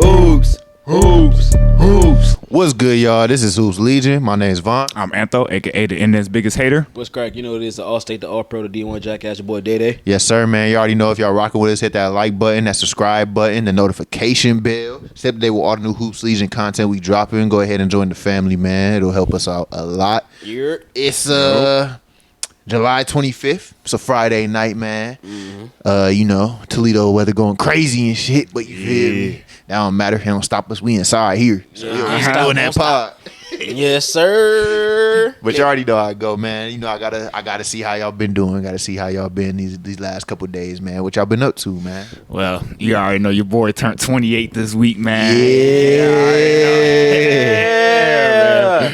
Hoops. What's good, y'all? This is Hoops Legion. My name's Vaughn. I'm Antho, a.k.a. the internet's biggest hater. What's crack? You know it is the All-State, the All-Pro, the D1 Jackass, your boy Day. Yes, sir, man. You already know if y'all rocking with us, hit that like button, that subscribe button, the notification bell. Stay up to date with all the new Hoops Legion content we dropping. Go ahead and join the family, man. It'll help us out a lot. It's July 25th. It's a Friday night, man. Mm-hmm. You know, Toledo weather going crazy and shit, but you feel me? That don't matter. It don't stop us. We inside here. So we doing that pod. Yes, sir. But you already know how I go, man. You know I gotta see how y'all been doing. Gotta see how y'all been these last couple of days, man. What y'all been up to, man? Well, you already know your boy turned 28 this week, man.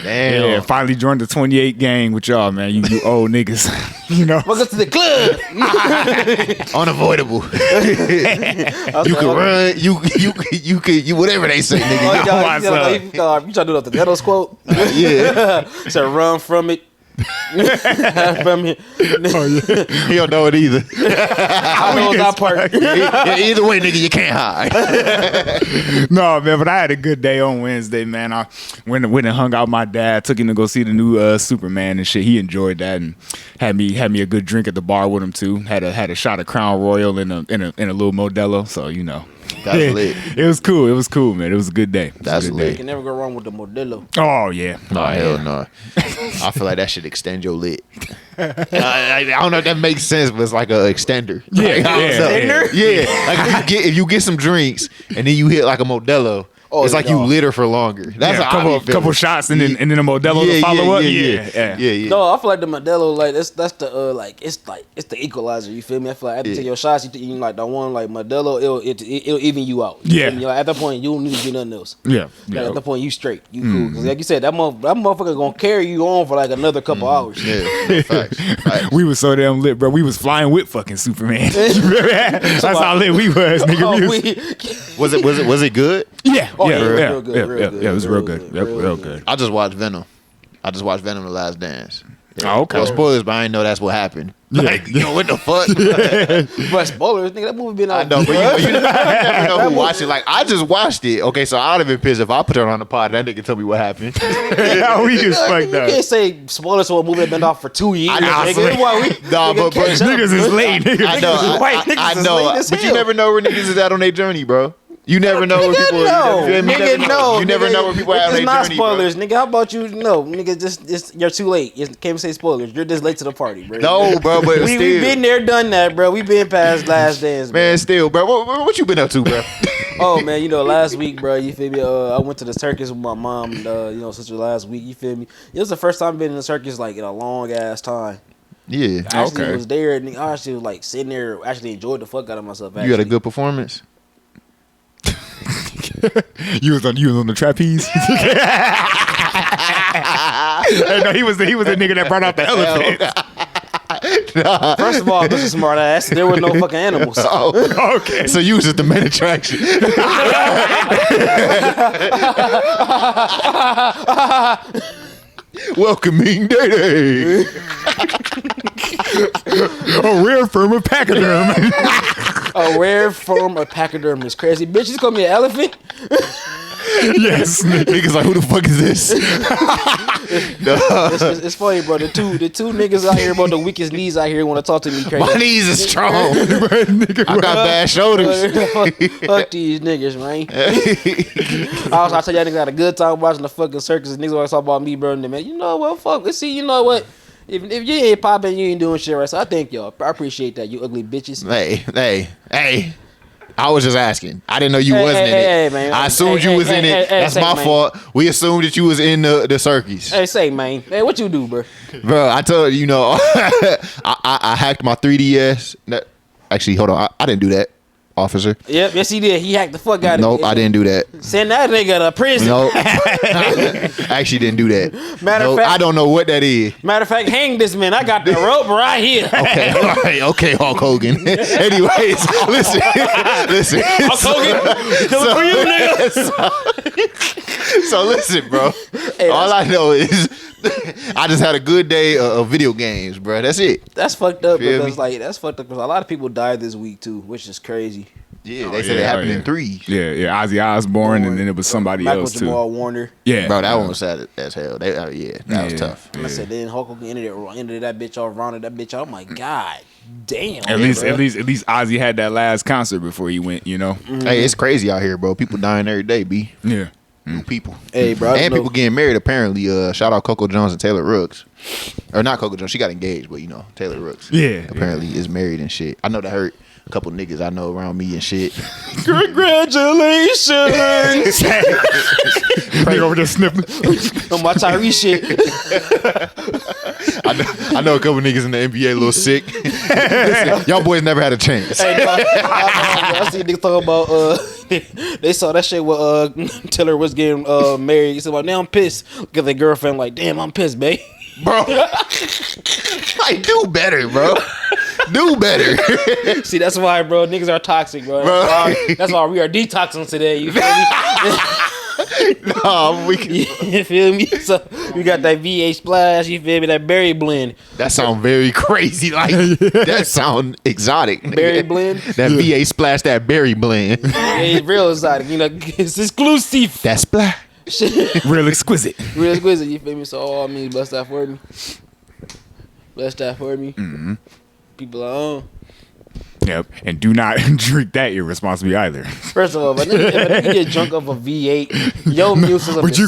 Damn. Yeah, finally joined the 28 gang with y'all, man. You old niggas. You know. Welcome to the club. Unavoidable. You can run. You whatever they say, nigga. You trying to do that the Ghetto's quote? Yeah. So run from it. From it. He don't know it either. I know that part. Yeah, either way, nigga, you can't hide. No, man, but I had a good day on Wednesday, man. I went and hung out with my dad, took him to go see the new Superman and shit. He enjoyed that and had me a good drink at the bar with him too. Had a shot of Crown Royal and a little Modelo, so you know. That's lit. It was cool, man. It was a get lit. You can never go wrong with the Modelo. Oh yeah. No, hell no. I feel like that should extend your lit. I don't know if that makes sense, but it's like an extender. Yeah. Like if you get some drinks and then you hit like a Modelo, it's like you litter for longer. That's a couple shots and then a Modelo to follow up. Yeah. No, I feel like the Modelo, like that's the it's the equalizer. You feel me? I feel like after you take your shots, you like the one like Modelo, it'll even you out. You feel me? Like, at that point, you don't need to do nothing else. Yeah. Like, at that point, you straight. You cool. 'Cause like you said, that motherfucker gonna carry you on for like another couple hours. Yeah, facts. We was so damn lit, bro. We was flying with fucking Superman. That's how lit we was, nigga. Was it good? Yeah. Real good. Yeah, it was real good. Real good. I just watched Venom. The Last Dance. Yeah. Oh, okay. No spoilers, but I didn't know that's what happened. Like, you know, what the fuck? But spoilers, nigga, that movie been out. I know, but you never know who watched it. Like, I just watched it. Okay, so I'd have been pissed if I put it on the pod and that nigga tell me what happened. We just fucked up. You can't say spoilers for a movie that been off for 2 years. But niggas is late. I know. But you never know where niggas is at on their journey, bro. You never know where people are. You never know where people are on their journey. It's not spoilers, nigga. How about you? No, nigga, just you're too late. You can't say spoilers. You're just late to the party, bro. No, bro, but we been there, done that, bro. We been past Last Dance, man. Still, bro. What you been up to, bro? Oh man, you know, last week, bro. You feel me? I went to the circus with my mom, sister last week. You feel me? It was the first time I've been in the circus like in a long ass time. Yeah. I actually was there, and I actually was like sitting there, actually enjoyed the fuck out of myself. Actually. You had a good performance. You was on the trapeze. No, he was the nigga that brought out the elephant. First of all, Mr. Smart Ass, there were no fucking animals. Oh, okay. So you was just the main attraction. Welcoming Day. A rare form of pachyderm. A rare form of pachyderm is crazy. Bitch, you call me an elephant? Yes. Niggas like, who the fuck is this? It's funny, bro. The two niggas out here, bro, the weakest knees out here want to talk to me crazy. My knees are strong. I got bad shoulders. Fuck these niggas, man. I tell y'all niggas had a good time watching the fucking circus. And niggas always talk about me, bro. And man, you know what? Fuck. Let's see, you know what? If you ain't popping, you ain't doing shit right. So I thank y'all. I appreciate that, you ugly bitches. Hey. I was just asking. I didn't know you wasn't in it. Man. I assumed you was in it. That's my fault. We assumed that you was in the circus. Hey, say, man. Hey, what you do, bro? Bro, I told you, I hacked my 3DS. Actually, hold on. I didn't do that, officer. Yep, yes he did. He hacked the fuck out of me. Nope, I didn't do that. Send that nigga to prison. Nope. I actually didn't do that. Matter of fact, I don't know what that is. Matter of fact, hang this man. I got the rope right here. Okay, all right. Okay, Hulk Hogan. Anyways, listen. Hulk Hogan, coming for you, nigga. So listen, bro. Hey, all I know is I just had a good day of video games, bro. That's it. That's fucked up because that's fucked up because a lot of people died this week too, which is crazy. Yeah, they said it happened in 3. Yeah, Ozzy Osbourne, and then it was somebody Michael else too. Jamal Warner. Yeah, bro, that one was sad as hell. That was tough. I said then Hulk Hogan ended that bitch off, rounded that bitch off. I'm like, God damn. At least Ozzy had that last concert before he went. You know. Hey, it's crazy out here, bro. People dying every day, b. Yeah. New people. Hey, bro. And people getting married, apparently. Shout out Coco Jones and Taylor Rooks. Or not Coco Jones. She got engaged, but, Taylor Rooks. Yeah. Apparently is married and shit. I know that hurt a couple niggas I know around me and shit. Congratulations. Right over there sniffing. On my Tyree shit. I know a couple niggas in the NBA a little sick. Listen, y'all boys never had a chance. Hey, dog, I see niggas talking about they saw that shit with Taylor was getting married. He said, well, now I'm pissed. Look at their girlfriend like, damn, I'm pissed, babe. Bro. Like, do better, bro. Do better. See, that's why, bro, niggas are toxic, bro. That's why we are detoxing today. You feel me? No, You feel me? So we got that VA splash. You feel me? That berry blend. that sound very crazy. Like that sound exotic. Berry blend. That VA splash, that berry blend. It's real exotic. It's exclusive. That splash. Real exquisite. Real exquisite. You feel me? So I mean, bless that for me. Bless that for me. Mm-hmm. People are on. Yep, and do not drink that irresponsibly either. First of all, if a nigga get drunk off a V8, your immune system But you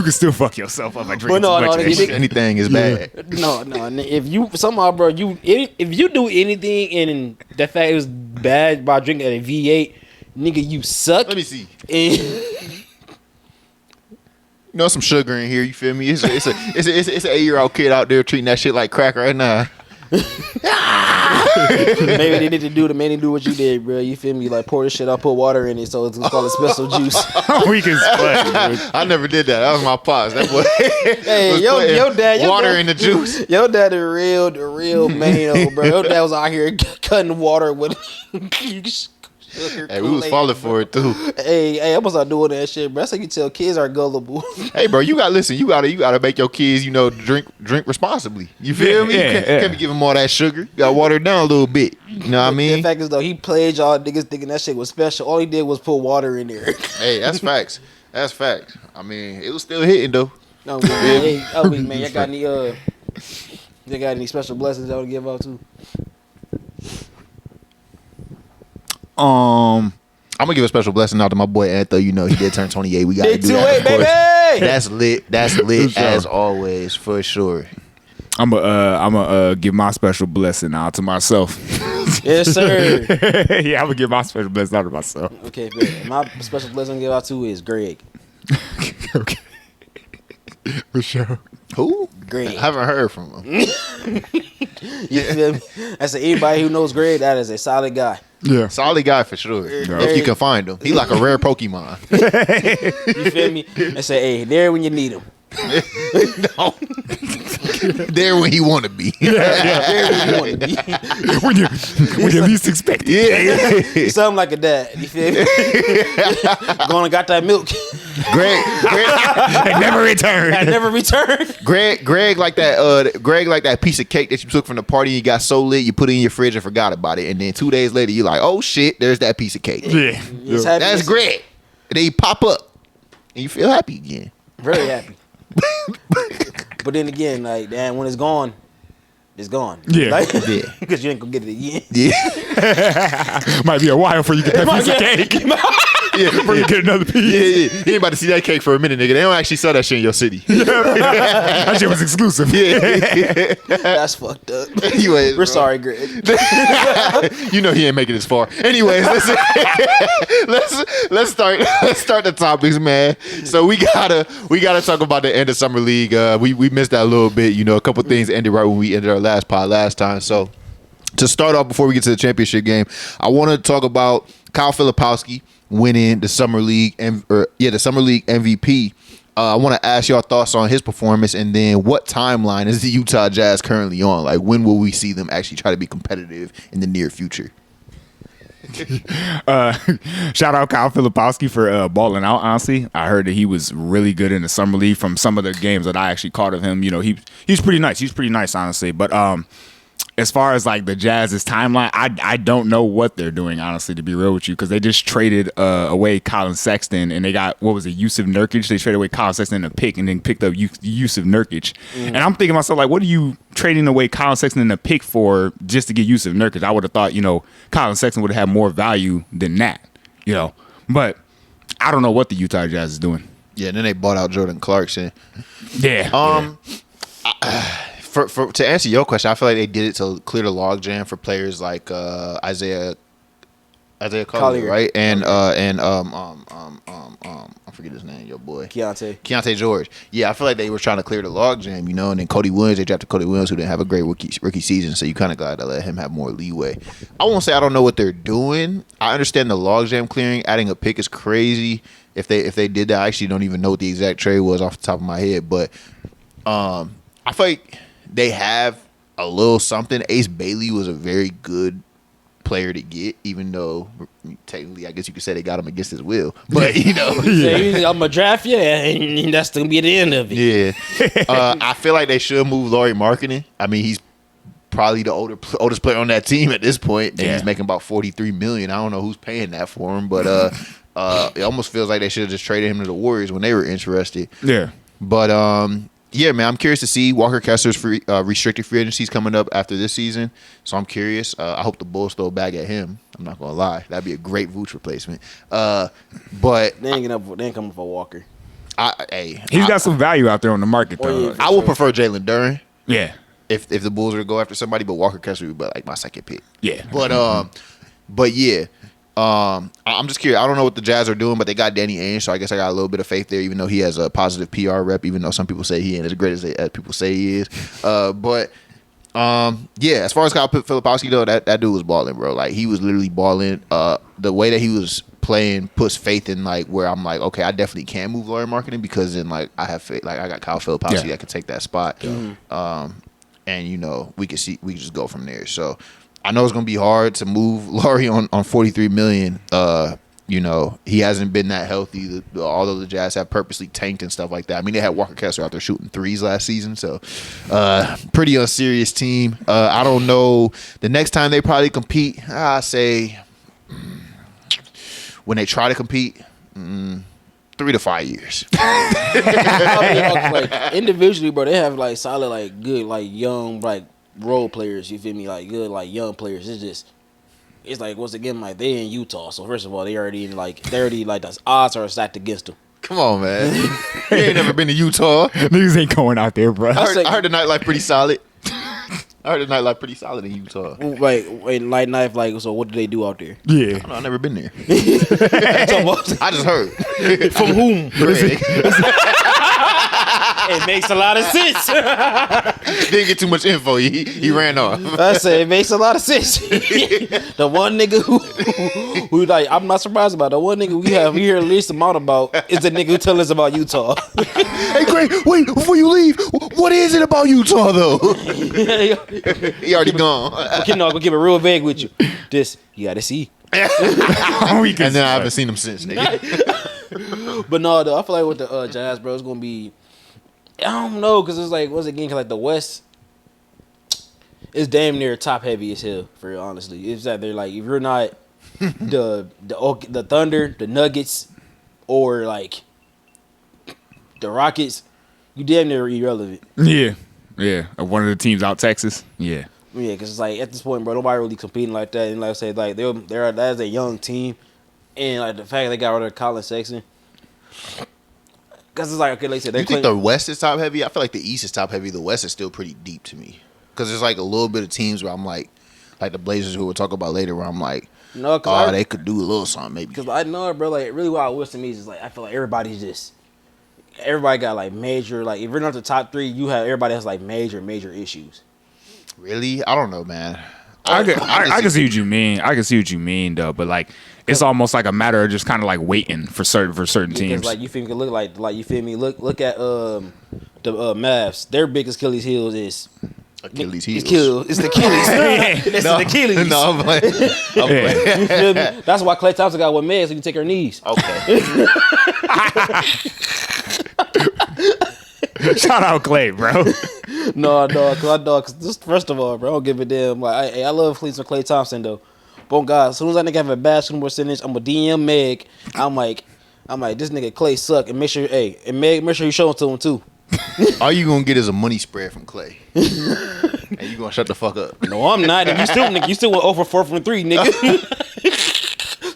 can still fuck yourself up by drinking Well, no, too much of that shit. Anything is bad. No. If you somehow, bro, if you do anything and the fact it was bad by drinking a V8, nigga, you suck. Let me see. And Some sugar in here. You feel me? It's an 8-year-old kid out there treating that shit like crack right now. maybe they need to do what you did, bro. You feel me? Like pour this shit out, put water in it, so it's called a special juice. We can split. I never did that. That was my pops. That boy. Hey, your dad, water in the juice. Your dad, the real man, bro. Your dad was out here cutting water with. Hey, we was falling for it too. Hey, I was not doing that shit, bro. That's how you tell kids are gullible. Hey, bro, you gotta make your kids, drink responsibly. You feel me? You can't be giving them all that sugar. You gotta water it down a little bit. You know what I mean? The fact is though, he played y'all niggas thinking that shit was special. All he did was put water in there. Hey, that's facts. That's facts. I mean, it was still hitting though. No, man. Hey, man, y'all got any special blessings y'all to give out to? I'm gonna give a special blessing out to my boy Antho. He did turn 28. We gotta do that, of course. Baby! That's lit. That's lit as always, for sure. I'm gonna give my special blessing out to myself. Yes, sir. Yeah, I'm gonna give my special blessing out to myself. Okay, man. My special blessing to give out to is Greg. Okay. For sure. Who? Greg. I haven't heard from him. You feel me? I said anybody who knows Greg, that is a solid guy. Yeah. Solid guy for sure. If you can find him. He like a rare Pokemon. You feel me? I say, hey, there when you need him. No. There when he want to be. There when you want to be. when you least expect it. Yeah. Something like a dad. You feel me? Going and got that milk. Greg I never returned. I never returned. Greg like that piece of cake that you took from the party. You got so lit, you put it in your fridge and forgot about it, and then 2 days later you're like, oh shit, there's that piece of cake. Yeah. That's Greg. And then you pop up and you feel happy again. Very happy. But then again, like, damn, when it's gone, it's gone. Yeah. Like, Yeah. Because you ain't gonna get it again. Yeah. Might be a while before you get that piece of cake. Yeah. Before you get another piece. Yeah. You ain't about to see that cake for a minute, nigga. They don't actually sell that shit in your city. That shit was exclusive. Yeah. That's fucked up. Anyways, We're sorry, Greg. He ain't making this far. Anyways, let's start the topics, man. So we gotta talk about the end of summer league. We missed that a little bit. A couple things ended right when we ended our last pod last time. So to start off, before we get to the championship game, I want to talk about Kyle Filipowski winning the summer league the summer league MVP. I want to ask y'all thoughts on his performance, and then what timeline is the Utah Jazz currently on? Like, when will we see them actually try to be competitive in the near future? Shout out Kyle Filipowski for balling out. Honestly, I heard that he was really good in the summer league from some of the games that I actually caught of him. He's pretty nice. He's pretty nice, honestly. But as far as like the Jazz's timeline, I don't know what they're doing, honestly, to be real with you, because they just traded away Colin Sexton, and they got, what was it, Yusuf Nurkic? They traded away Colin Sexton in a pick and then picked up Yusuf Nurkic. And I'm thinking to myself, like, what are you trading away Colin Sexton in a pick for just to get Yusuf Nurkic? I would have thought, Colin Sexton would have had more value than that, But I don't know what the Utah Jazz is doing. Yeah, and then they bought out Jordan Clarkson. Yeah. To answer your question, I feel like they did it to clear the logjam for players like Isaiah Collier, right? And I forget his name, your boy. Keontae George. Yeah, I feel like they were trying to clear the logjam, and then Cody Williams, they drafted Cody Williams, who didn't have a great rookie season, so you kind of got to let him have more leeway. I won't say I don't know what they're doing. I understand the logjam clearing. Adding a pick is crazy. If they did that, I actually don't even know what the exact trade was off the top of my head, but I feel like they have a little something. Ace Bailey was a very good player to get, even though technically I guess you could say they got him against his will. But I'm gonna draft you, and that's gonna be the end of it. Yeah. I feel like they should move Lauri Markkanen. I mean, he's probably the oldest player on that team at this point, and he's making about $43 million. I don't know who's paying that for him, but it almost feels like they should have just traded him to the Warriors when they were interested. Yeah. But yeah, man, I'm curious to see Walker Kessler's restricted free agency coming up after this season. So I'm curious. I hope the Bulls throw a bag at him. I'm not gonna lie, that'd be a great Vooch replacement. But they ain't coming for Walker. He's got some value out there on the market, though. I would prefer Jalen Duren. Yeah. If the Bulls were to go after somebody, but Walker Kessler would be like my second pick. Yeah. But yeah. I'm just curious. I don't know what the Jazz are doing, but they got Danny Ainge, so I guess I got a little bit of faith there, even though he has a positive PR rep, even though some people say he ain't as great as people say he is. Yeah, as far as Kyle Filipowski, though, that dude was balling, bro. Like, he was literally balling. The way that he was playing puts faith in, like, where I'm like, okay, I definitely can move Lauri Markkanen, because then, like, I have faith. Like, I got Kyle Filipowski that can take that spot. Yeah. And, we can just go from there. So I know it's gonna be hard to move Lauri on $43 million. He hasn't been that healthy. Although the Jazz have purposely tanked and stuff like that. I mean, they had Walker Kessler out there shooting threes last season, so pretty unserious team. I don't know. The next time they probably compete, I say when they try to compete, 3 to 5 years. Like, individually, bro, they have like solid, like good, like young, like role players, you feel me, like good, like young players. It's like, once again, like they in Utah, so first of all, they already like the odds are stacked against them. Come on, man. You ain't never been to Utah. Niggas ain't going out there, bro. I heard the nightlife pretty solid. In Utah. Wait, nightlife, like, so what do they do out there? Yeah. I've never been there. I just heard. From whom? It makes a lot of sense. Didn't get too much info. He ran off. I said it makes a lot of sense. The one nigga who like, I'm not surprised about the one nigga we hear the least amount about is the nigga who tell us about Utah. Hey, Greg, wait, before you leave, what is it about Utah though? He already gone. I'm gonna keep it real vague with you. This you gotta see. And then I haven't seen him since, nigga. But no, though, I feel like with the Jazz, bro, it's gonna be, I don't know, because it's like, once again, like the West is damn near top heavy as hell, for real, honestly. It's that they're like, if you're not the Thunder, the Nuggets, or like the Rockets, you damn near irrelevant. Yeah. One of the teams out Texas. Yeah. Yeah, because it's like, at this point, bro, nobody really competing like that. And like I said, like they're that's a young team, and like the fact they got rid of Colin Sexton, because it's like, okay, like I said, you think the West is top heavy? I feel like the East is top heavy. The West is still pretty deep to me, because there's like a little bit of teams where I'm like the Blazers, who we'll talk about later, where I'm like, no, they could do a little something maybe. Because I know, bro, like really what I wish to me is like, I feel like everybody got like major, like if you're not the top three, everybody has like major issues. Really? I don't know, man. I can see what you mean. I can see what you mean, though. But like, it's almost like a matter of just kind of like waiting for certain teams. Like, you feel me? Like you feel me? Look at the Mavs. Their biggest Achilles heel is Achilles heel. It's the Achilles. It's the Achilles. No, I'm playing. You feel me? That's why Klay Thompson got one man, so he can take her knees. Okay. Shout out Clay, bro. No, dog. Cause this, first of all, bro, I don't give a damn. Like, I love Cleveland Klay Thompson though. But God, as soon as that nigga have a bad shooting percentage, I'm a DM Meg. I'm like, this nigga Klay suck, and make sure, and Meg, make sure you show it to him too. All you gonna get is a money spread from Klay, and you gonna shut the fuck up. No, I'm not. You still went 0 for 4 from 3, nigga.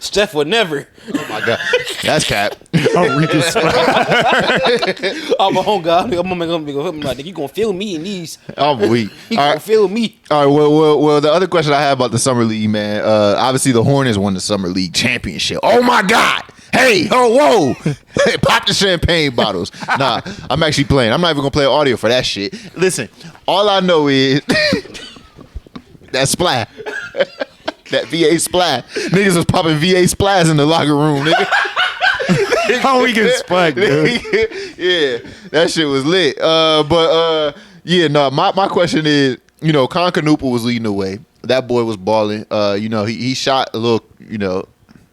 Steph would never. Oh my god, that's cap. I'm weak as fuck. I'm a home guy. I'm gonna like, you gonna feel me in these? I'm weak. You gonna feel me? All right. Well. The other question I have about the summer league, man. Obviously the Hornets won the summer league championship. Oh my god. Hey, whoa. Hey, pop the champagne bottles. Nah, I'm actually playing. I'm not even gonna play audio for that shit. Listen, all I know is that splat. That VA splat. Niggas was popping VA splats in the locker room, nigga. How we get spiked, dude? Yeah, that shit was lit. My question is, Con Kneuppel was leading the way. That boy was balling. He shot a little,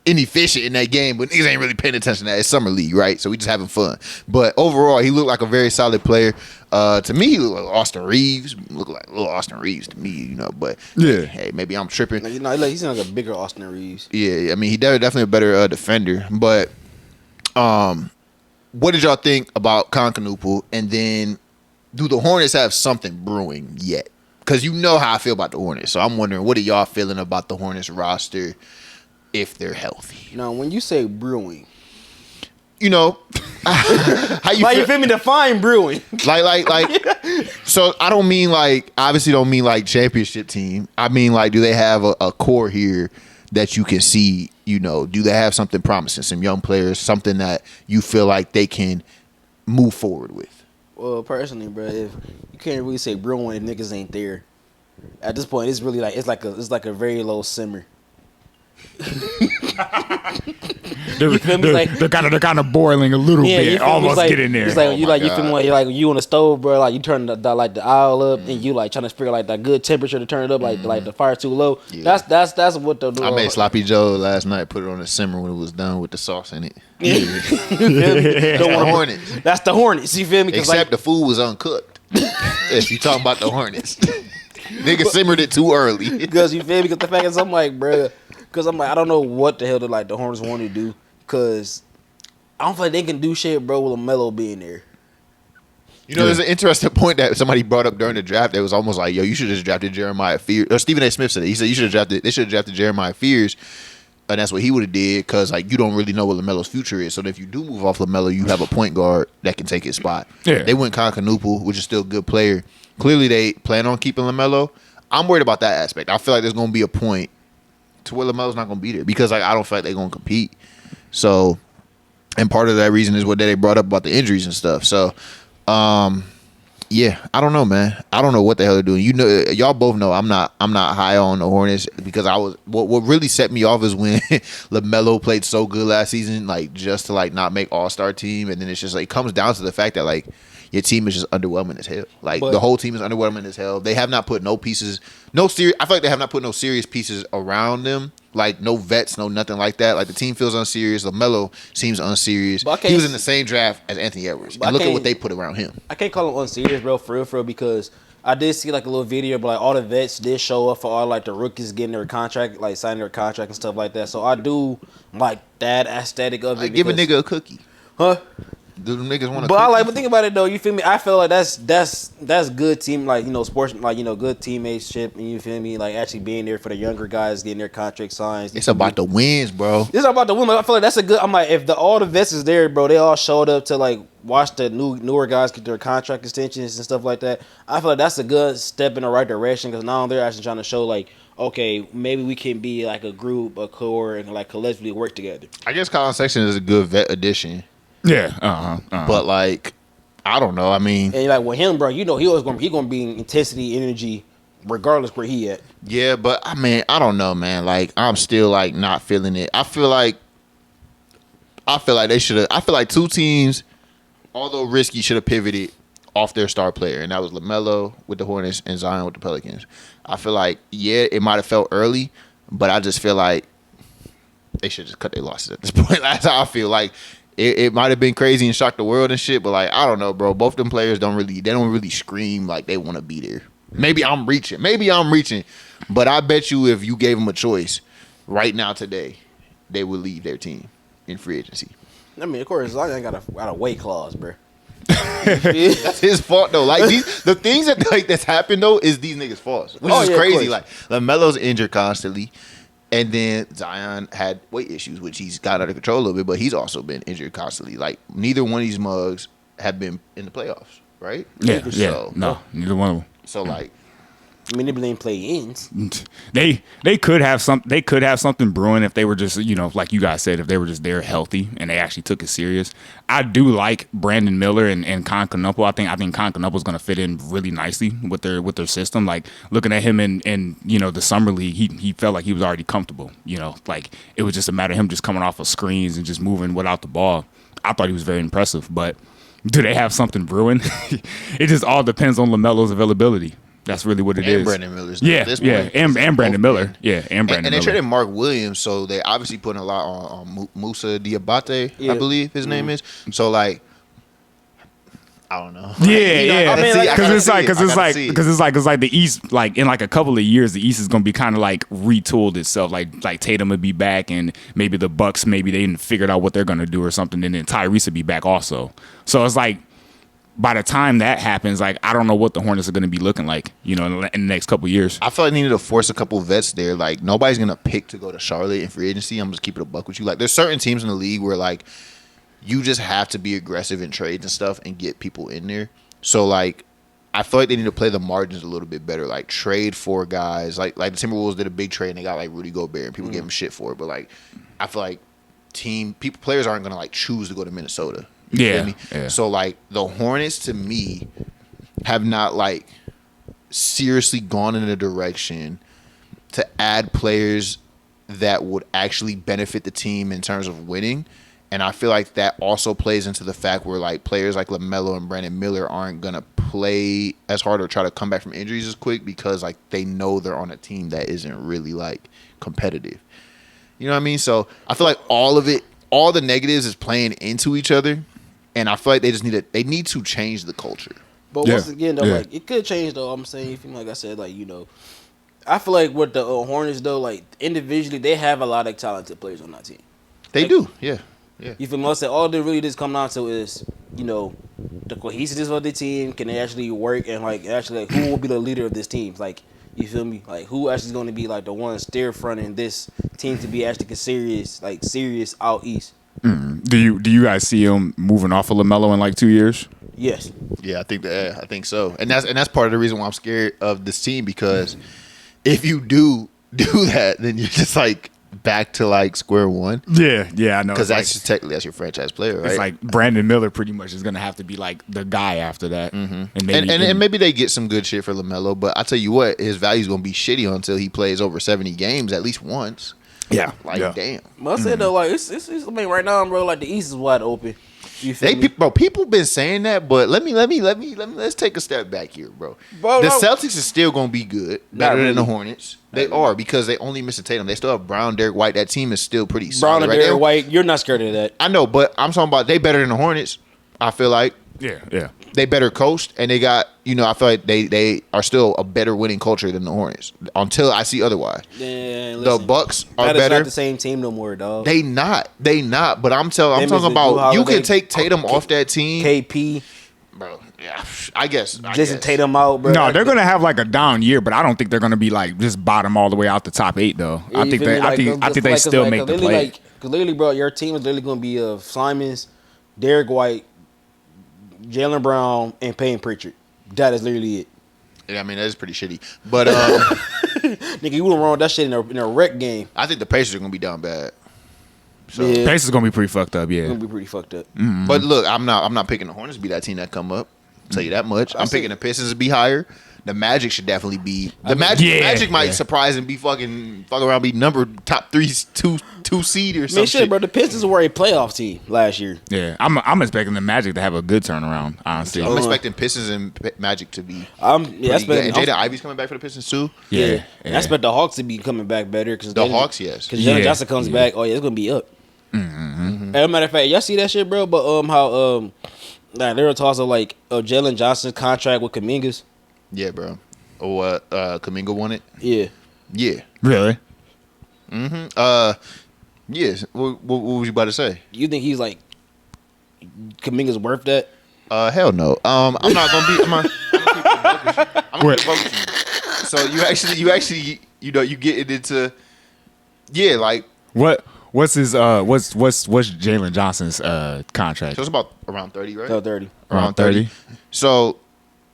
inefficient in that game, but niggas ain't really paying attention to that. It's summer league, right? So we just having fun. But overall, he looked like a very solid player. To me, he looked like Austin Reeves. Looked like little Austin Reeves to me, but yeah. Hey, maybe I'm tripping. He's like a bigger Austin Reeves. Yeah, I mean, he definitely a better defender. But what did y'all think about Con Kneuppel? And then, do the Hornets have something brewing yet? Because you know how I feel about the Hornets. So I'm wondering, what are y'all feeling about the Hornets roster if they're healthy? Now, when you say brewing, how you like, you feel me? Define brewing. Like. So I don't mean obviously don't mean championship team. I mean do they have a core here that you can see? Do they have something promising? Some young players, something that you feel like they can move forward with? Well, personally, bro, if you can't really say brewing if niggas ain't there. At this point, it's really it's like a very low simmer. They're kind of boiling a little bit, almost get in there. It's like you feel me, like you on the stove, bro. Like you turn the aisle up, and you trying to figure that good temperature to turn it up, like the fire too low. Yeah. That's what they're doing. I made sloppy joe last night. Put it on a simmer when it was done with the sauce in it. Yeah. Don't want Hornets. That's the Hornets. You feel me? Except the food was uncooked. If you talking about the Hornets, nigga simmered it too early. Because you feel me? Because the fact is, I'm like, bro. Because I'm like, I don't know what the hell the Hornets want to do. Because I don't feel like they can do shit, bro, with LaMelo being there. There's an interesting point that somebody brought up during the draft. That was almost like, yo, you should have just drafted Jeremiah Fears. Or Stephen A. Smith said it. He said they should have drafted Jeremiah Fears. And that's what he would have did, because you don't really know what LaMelo's future is. So if you do move off LaMelo, you have a point guard that can take his spot. Yeah. They went Con Kneuppel, which is still a good player. Clearly, they plan on keeping LaMelo. I'm worried about that aspect. I feel like there's going to be a point to where LaMelo's not going to be there, because I don't feel like they're going to compete. So, and part of that reason is what they brought up about the injuries and stuff. So, yeah, I don't know, man. I don't know what the hell they're doing. Y'all both know I'm not high on the Hornets, because what really set me off is when LaMelo played so good last season, just to not make All-Star team, and then it's just it comes down to the fact that your team is just underwhelming as hell. The whole team is underwhelming as hell. They have not put I feel like they have not put no serious pieces around them. No vets, no nothing like that. The team feels unserious. LaMelo seems unserious. He was in the same draft as Anthony Edwards. And look at what they put around him. I can't call him unserious, bro, for real, because I did see a little video, but all the vets did show up for all the rookies getting their contract, signing their contract and stuff like that. So I do like that aesthetic of it. Give a nigga a cookie. Huh? Do them niggas want to? But think about it though. You feel me? I feel like that's good team, sports, good teammateship, and you feel me? Actually being there for the younger guys, getting their contract signed. It's about the wins, bro. It's about the win. I feel like that's a good. I'm like, if all the vets is there, bro, they all showed up to watch the newer guys get their contract extensions and stuff like that. I feel like that's a good step in the right direction, because now they're actually trying to show okay, maybe we can be a group, a core, and collectively work together. I guess Colin Sexton is a good vet addition. Yeah, But I don't know. I mean, and with him, bro, he always gonna be in intensity, energy, regardless where he at. Yeah, but I mean, I don't know, man. I'm still not feeling it. I feel like they should have. I feel like two teams, although risky, should have pivoted off their star player, and that was LaMelo with the Hornets and Zion with the Pelicans. I feel like it might have felt early, but I just feel like they should just cut their losses at this point. That's how I feel. it might have been crazy and shocked the world and shit, but like I don't know, bro. Both them players don't really scream like they want to be there. Maybe I'm reaching, but I bet you if you gave them a choice right now today, they would leave their team in free agency. I mean, of course, I got a weight clause, bro. That's his fault though. Like the things that's happened though is these niggas' faults, which is crazy. Like LaMelo's injured constantly, and then Zion had weight issues, which he's got under control a little bit, but he's also been injured constantly. Like neither one of these mugs have been in the playoffs, right? Yeah. No, neither one of them. So like, I mean, they blame play-ins. They could have something brewing if they were just, like you guys said, if they were just there healthy and they actually took it serious. I do like Brandon Miller and Kneuppel. I think Kneuppel's going to fit in really nicely with their system. Like looking at him in the summer league, he felt like he was already comfortable. Like it was just a matter of him just coming off of screens and just moving without the ball. I thought he was very impressive, but do they have something brewing? It just all depends on LaMelo's availability. That's really what it is. And Brandon Miller's. And Brandon Miller. Yeah, and Brandon Miller. And they traded Mark Williams, so they obviously putting a lot on Musa Diabate, I believe his name is. So like, I don't know. Because it's like the East, like in like a couple of years, the East is gonna be kind of like retooled itself. Like Tatum would be back, and maybe the Bucks, maybe they didn't figure out what they're gonna do or something, and then Tyrese would be back also. So it's like, by the time that happens, like I don't know what the Hornets are going to be looking like, in the next couple of years. I feel like they needed to force a couple vets there. Like nobody's going to pick to go to Charlotte in free agency. I'm just keeping it a buck with you. Like there's certain teams in the league where like you just have to be aggressive in trades and stuff and get people in there. So like I feel like they need to play the margins a little bit better. Like trade for guys. Like the Timberwolves did a big trade and they got like Rudy Gobert and people gave them shit for it. But like I feel like players aren't going to like choose to go to Minnesota. You feel me? Yeah. So like the Hornets to me have not like seriously gone in a direction to add players that would actually benefit the team in terms of winning. And I feel like that also plays into the fact where like players like LaMelo and Brandon Miller aren't gonna play as hard or try to come back from injuries as quick because like they know they're on a team that isn't really like competitive. You know what I mean? So I feel like all the negatives is playing into each other. And I feel like they need to change the culture. But once again, though, like it could change though. I'm saying, like I said, like I feel like with the Hornets though, like individually, they have a lot of talented players on that team. They do, yeah. You feel me? All they really just come down to is the cohesiveness of the team. Can they actually work and like actually like who will be the leader of this team? Like you feel me? Like who actually is going to be like the one steer fronting this team to be actually serious out east. Do you guys see him moving off of LaMelo in like 2 years? Yes. Yeah, I think so. And that's part of the reason why I'm scared of this team because if you do that, then you're just like back to like square one. Yeah, I know. Because that's your franchise player, right? It's like Brandon Miller pretty much is gonna have to be like the guy after that. Mm-hmm. And maybe they get some good shit for LaMelo, but I tell you what, his value's gonna be shitty until he plays over 70 games at least once. Yeah, damn. But I said though, like it's I mean, right now, bro, like the East is wide open. You feel me? People been saying that, but let's take a step back here, bro. The Celtics is still gonna be good, better than the Hornets. They are because they only miss a Tatum. They still have Brown, Derek White. That team is still pretty solid. Brown and Derek White, you're not scared of that. I know, but I'm talking about they better than the Hornets. I feel like. Yeah. They better coached, and they got, I feel like they are still a better winning culture than the Hornets until I see otherwise. Yeah, the Bucks are better. Not the same team no more, dog. They not. But I'm talking about you can take Tatum off that team. KP. Bro, yeah, I guess. Just Tatum out, bro. No, they're gonna have like a down year, but I don't think they're gonna be like just bottom all the way out the top 8 though. Yeah, I think they still make the play. Because literally, bro, your team is literally gonna be of Simons, Derek White, Jaylen Brown, and Payne Pritchard. That is literally it. Yeah, I mean, that is pretty shitty. But, nigga, you wouldn't run that shit in a rec game. I think the Pacers are going to be down bad. So. Yeah. Pacers going to be pretty fucked up, yeah. It's going to be pretty fucked up. Mm-hmm. But look, I'm not picking the Hornets to be that team that come up. I'll tell you that much. I'm picking the Pistons to be higher. The Magic should definitely be. Magic might surprise and be fucking around, be number top 2 seed or something. Man, shit, bro. The Pistons were a playoff team last year. Yeah, I'm expecting the Magic to have a good turnaround. Honestly, I'm expecting Pistons and Magic to be. And Jaden Ivey's coming back for the Pistons too. Yeah. And I expect the Hawks to be coming back better because Hawks, yes. Because Johnson comes back. Oh yeah, it's gonna be up. As a matter of fact, y'all see that shit, bro? But how there were talks of like Jalen Johnson's contract with Kuminga's. Yeah, bro. Or Kuminga won it. Yeah. Yeah. Really? Yes. What was you about to say? You think he's like Kuminga's worth that? Hell no. I'm not gonna be. I'm gonna keep it focused. So you actually, you get it into, like what's his what's Jalen Johnson's contract? So it's about around 30, right? No, 30. Around 30. So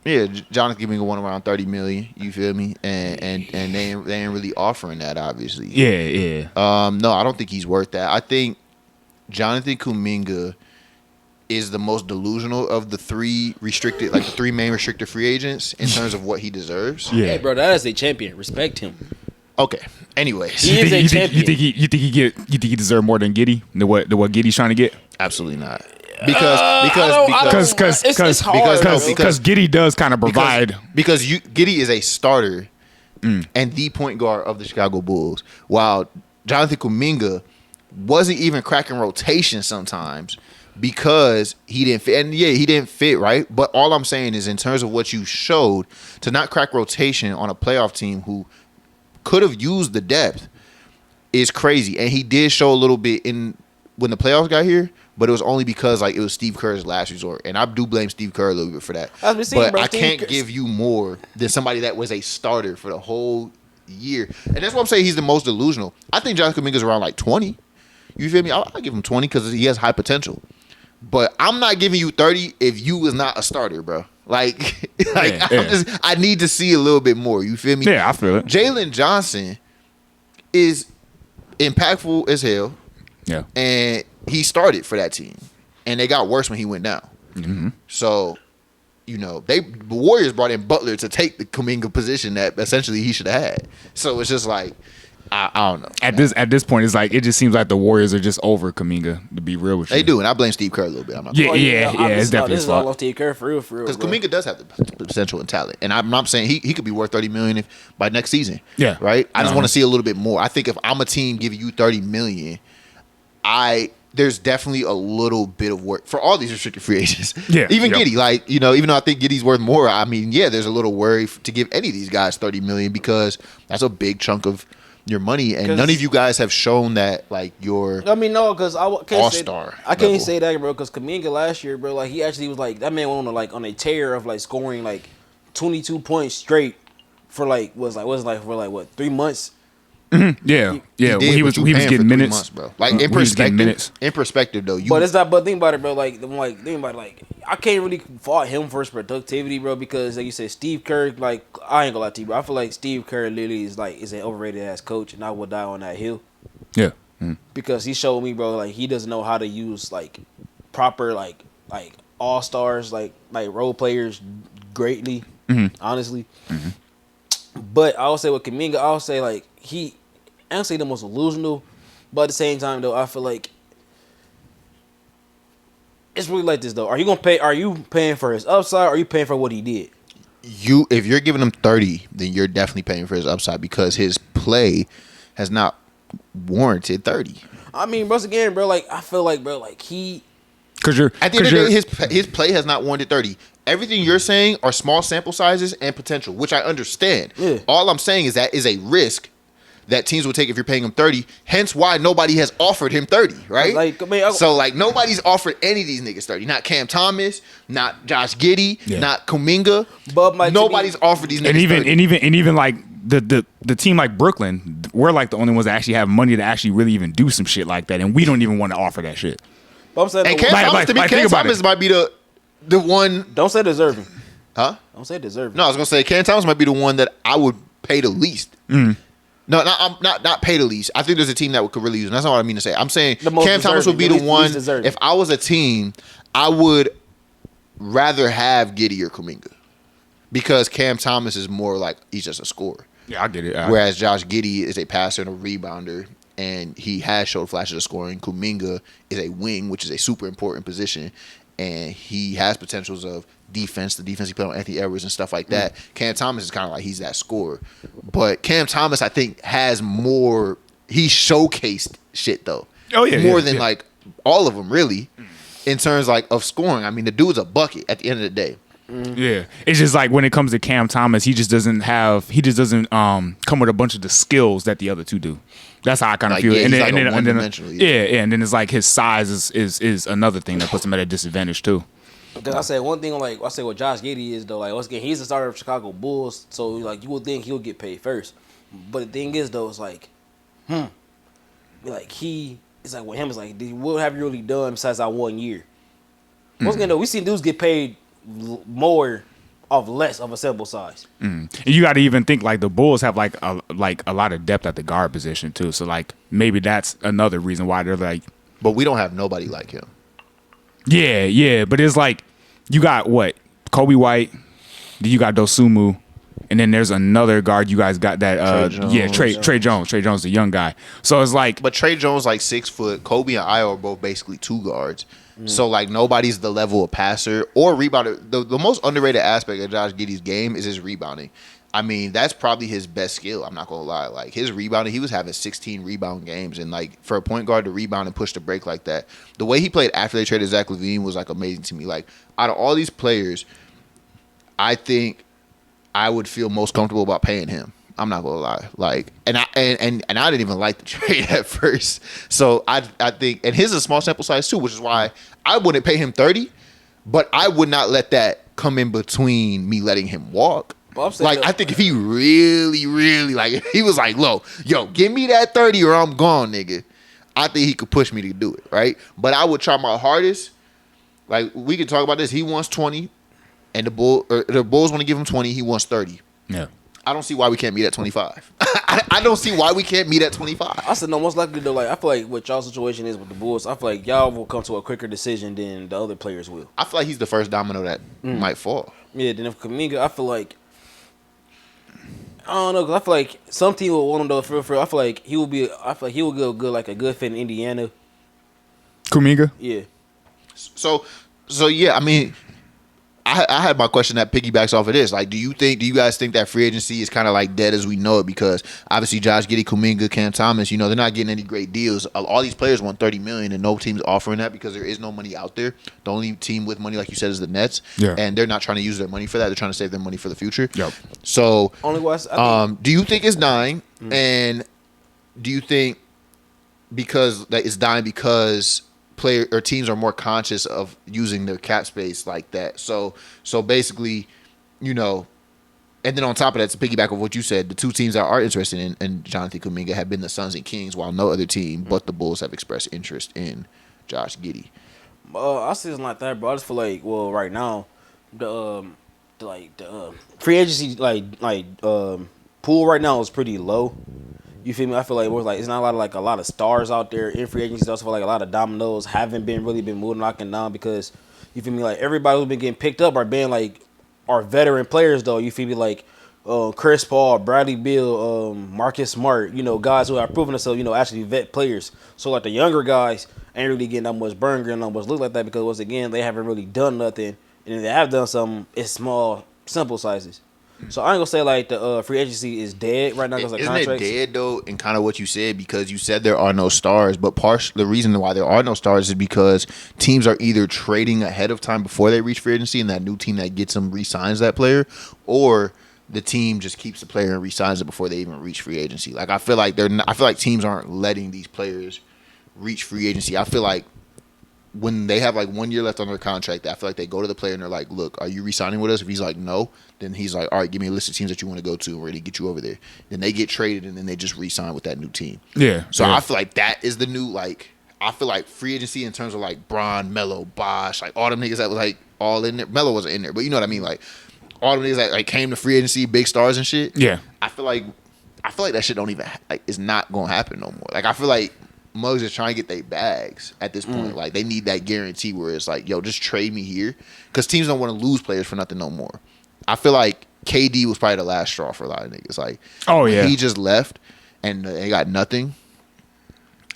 yeah, Jonathan Kuminga won around 30 million. You feel me? And they ain't really offering that, obviously. Yeah. No, I don't think he's worth that. I think Jonathan Kuminga is the most delusional of the three main restricted free agents in terms of what he deserves. Yeah, Hey, bro, that is a champion. Respect him. Okay. Anyways, He is a champion. You think he deserves more than Giddey? Than what Giddey's trying to get? absolutely not. It's hard, Because Giddey does kind of provide. Because Giddey is a starter and the point guard of the Chicago Bulls, while Jonathan Kuminga wasn't even cracking rotation sometimes because he didn't fit. And yeah, he didn't fit, right? But all I'm saying is in terms of what you showed, to not crack rotation on a playoff team who could have used the depth is crazy. And he did show a little bit when the playoffs got here, but it was only because it was Steve Kerr's last resort. And I do blame Steve Kerr a little bit for that. But I can't give you more than somebody that was a starter for the whole year. And that's why I'm saying he's the most delusional. I think Jonathan Kuminga's around 20. You feel me? I'll give him 20 because he has high potential. But I'm not giving you 30 if you was not a starter, bro. I need to see a little bit more. You feel me? Yeah, I feel it. Jalen Johnson is impactful as hell. Yeah. And he started for that team. And they got worse when he went down. Mm-hmm. So, the Warriors brought in Butler to take the Kuminga position that essentially he should have had. So it's just I don't know. At this point, it's it just seems like the Warriors are just over Kuminga, to be real with you. They do, and I blame Steve Kerr a little bit. I'm not it's definitely his fault. Steve Kerr for real. Because Kuminga does have the potential and talent, and I'm not saying he could be worth $30 million by next season. Yeah, right. I just want to see a little bit more. I think if I'm a team giving you $30 million, there's definitely a little bit of work for all these restricted free agents. Yeah, even Giddey, even though I think Giddey's worth more, I mean, there's a little worry to give any of these guys $30 million because that's a big chunk of your money, and none of you guys have shown that you're. I mean, no, because I can't all-star. I can't say that, bro. Because Kuminga last year, bro, he actually was that man went on a tear of scoring 22 points straight for for 3 months. Mm-hmm. Yeah. He was getting minutes, months, bro. In perspective, though, but it's not. But think about it, bro. Think about it. I can't really fault him for his productivity, bro, because like you said, Steve Kerr. I ain't gonna lie to you, bro. I feel like Steve Kerr literally is an overrated ass coach, and I will die on that hill. Yeah. Because he showed me, bro, he doesn't know how to use proper all stars role players greatly. Mm-hmm. Honestly. Mm-hmm. But I would say with Kuminga, I would say he. I don't say the most illusional, but at the same time though, I feel it's really like this though. Are you paying for his upside, or are you paying for what he did? If you're giving him 30, then you're definitely paying for his upside because his play has not warranted 30. I mean, once again, bro, I feel he. Because at the end of the day, his play has not warranted 30. Everything you're saying are small sample sizes and potential, which I understand. Yeah. All I'm saying is that is a risk that teams will take if you're paying him 30. Hence why nobody has offered him 30, right? Nobody's offered any of these niggas 30. Not Cam Thomas, not Josh Giddey, not Kuminga. But nobody's offered these niggas 30. And even the team like Brooklyn, we're the only ones that actually have money to actually really even do some shit like that, and we don't even want to offer that shit. But I'm saying, and Cam Thomas might be the one. Don't say deserving. Huh? Don't say deserving. No, I was gonna say Cam Thomas might be the one that I would pay the least. Mm. No, not pay the least. I think there's a team that could really use him. That's not what I mean to say. I'm saying Cam Thomas would be the one. If I was a team, I would rather have Giddey or Kuminga because Cam Thomas is more he's just a scorer. Yeah, I get it. Whereas Josh Giddey is a passer and a rebounder, and he has showed flashes of scoring. Kuminga is a wing, which is a super important position, and he has potentials of defense, the defense he played on Anthony Edwards and stuff like that. Cam Thomas is kind of he's that scorer. But Cam Thomas, I think, has more. He showcased shit, though. Oh yeah, more than like all of them really, in terms like of scoring. I mean, the dude's a bucket at the end of the day. Yeah, it's just like when it comes to Cam Thomas, he just doesn't come with a bunch of the skills that the other two do. That's how I kind of feel. Yeah, and then it's like his size is another thing that puts him at a disadvantage too. Because I said one thing, like I said, what Josh Giddey is though, like once again, he's the starter of Chicago Bulls, so like you would think he'll get paid first. But the thing is though, it's like, like it's like with him, it's like, what have you really done besides that 1 year? Once again though, we seen dudes get paid more of less of a sample size. And you got to even think like the Bulls have like a lot of depth at the guard position too. So like maybe that's another reason why they're like. But we don't have nobody like him. Yeah. But it's like you got what Kobe White, then you got Dosunmu, and then there's another guard. You guys got that. Trey Jones, the young guy. So it's like. But Trey Jones like 6 foot. Kobe and Io are both basically two guards. So, like, nobody's the level of passer or rebounder. The most underrated aspect of Josh Giddey's game is his rebounding. I mean, that's probably his best skill. I'm not going to lie. Like, his rebounding, he was having 16 rebound games. And, like, for a point guard to rebound and push the break like that, the way he played after they traded Zach LaVine was, like, amazing to me. Like, out of all these players, I think I would feel most comfortable about paying him. I'm not gonna lie, like, and I didn't even like the trade at first. So I think, and his is a small sample size too, which is why I wouldn't pay him 30, but I would not let that come in between me letting him walk. Like, I think if he really like, if he was like, yo, give me that 30 or I'm gone, nigga. I think he could push me to do it, right? But I would try my hardest. Like, we can talk about this. He wants 20, and the Bulls want to give him 20. He wants 30. Yeah. I don't see why we can't meet at 25. I don't see why we can't meet at 25. I said no, most likely though. Like I feel like what y'all situation is with the Bulls, I feel like y'all will come to a quicker decision than the other players will. I feel like he's the first domino that might fall. Yeah. Then if Kuminga, I feel like I don't know, because I feel like some team will want him though. For I feel like he will be. I feel like he will go good, like a good fit in Indiana. Kuminga. Yeah. So yeah. I mean, I had my question that piggybacks off of this. Like, do you guys think that free agency is kind of like dead as we know it? Because obviously Josh Giddey, Kuminga, Cam Thomas, you know, they're not getting any great deals. All these players want $30 million, and no team's offering that because there is no money out there. The only team with money, like you said, is the Nets. Yeah. And they're not trying to use their money for that. They're trying to save their money for the future. Yep. So, do you think it's dying? And do you think because that it's dying because player or teams are more conscious of using their cap space like that? So basically, you know, and then on top of that, to piggyback of what you said, the two teams that are interested in Jonathan Kuminga have been the Suns and Kings, while no other team but the Bulls have expressed interest in Josh Giddey. I see it's like that, bro. I just feel like, well, right now, the free agency pool right now is pretty low. You feel me? I feel like it's not a lot of stars out there in free agency. I also feel like a lot of dominoes haven't been moving, knocking down, because you feel me, like everybody who's been getting picked up are veteran players though. You feel me, like Chris Paul, Bradley Beal, Marcus Smart. You know, guys who have proven themselves, you know, actually vet players. So like the younger guys ain't really getting that much burn, getting that much look like that, because once again they haven't really done nothing, and if they have done something, it's small sample sizes. So I ain't gonna say like the free agency is dead right now because isn't it dead though? In kind of what you said, because you said there are no stars, but the reason why there are no stars is because teams are either trading ahead of time before they reach free agency, and that new team that gets them re-signs that player, or the team just keeps the player and re-signs it before they even reach free agency. Like I feel like teams aren't letting these players reach free agency. I feel like when they have like 1 year left on their contract, I feel like they go to the player and they're like, look, are you re-signing with us? If he's like, no, then he's like, all right, give me a list of teams that you want to go to. We're going to get you over there. Then they get traded, and then they just re-sign with that new team. Yeah. So I feel like that is the new, like, I feel like free agency in terms of like Bron, Melo, Bosh, like all them niggas that was like all in there. Melo wasn't in there, but you know what I mean? Like all them niggas that like came to free agency, big stars and shit. Yeah. I feel like that shit don't even, like, it's not going to happen no more. Like I feel like Muggs is trying to get their bags at this point. Like, they need that guarantee where it's like, yo, just trade me here. Because teams don't want to lose players for nothing no more. I feel like KD was probably the last straw for a lot of niggas. Like, oh, yeah. He just left and they got nothing.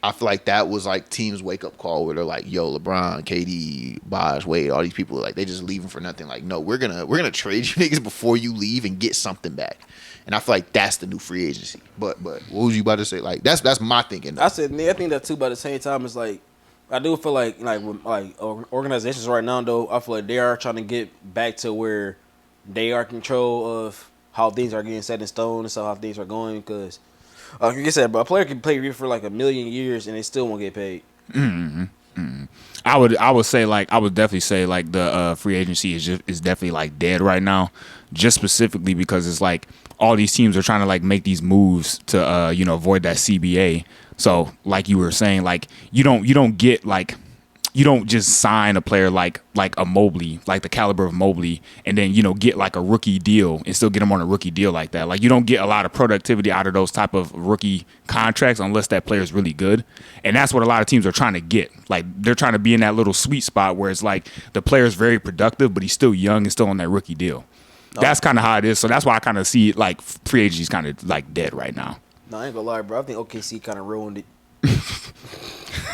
I feel like that was like teams' wake up call where they're like, "Yo, LeBron, KD, Bosh, Wade, all these people like they just leaving for nothing." Like, no, we're gonna trade you niggas before you leave and get something back. And I feel like that's the new free agency. But what was you about to say? Like that's my thinking. Though. I think that too. But at the same time, it's like I do feel like organizations right now though. I feel like they are trying to get back to where they are in control of how things are getting set in stone and so how things are going because. Like I said, but a player can play for like 1,000,000 years and they still won't get paid. Mm-hmm. Mm-hmm. I would definitely say like the free agency is definitely like dead right now, just specifically because it's like all these teams are trying to like make these moves to avoid that CBA. So like you were saying, like you don't get like. You don't just sign a player like a Mobley, like the caliber of Mobley, and then get like a rookie deal and still get him on a rookie deal like that. Like you don't get a lot of productivity out of those type of rookie contracts unless that player is really good, and that's what a lot of teams are trying to get. Like they're trying to be in that little sweet spot where it's like the player is very productive, but he's still young and still on that rookie deal. That's kind of how it is. So that's why I kind of see it like free agency is kind of like dead right now. No, I ain't gonna lie, bro. I think OKC kind of ruined it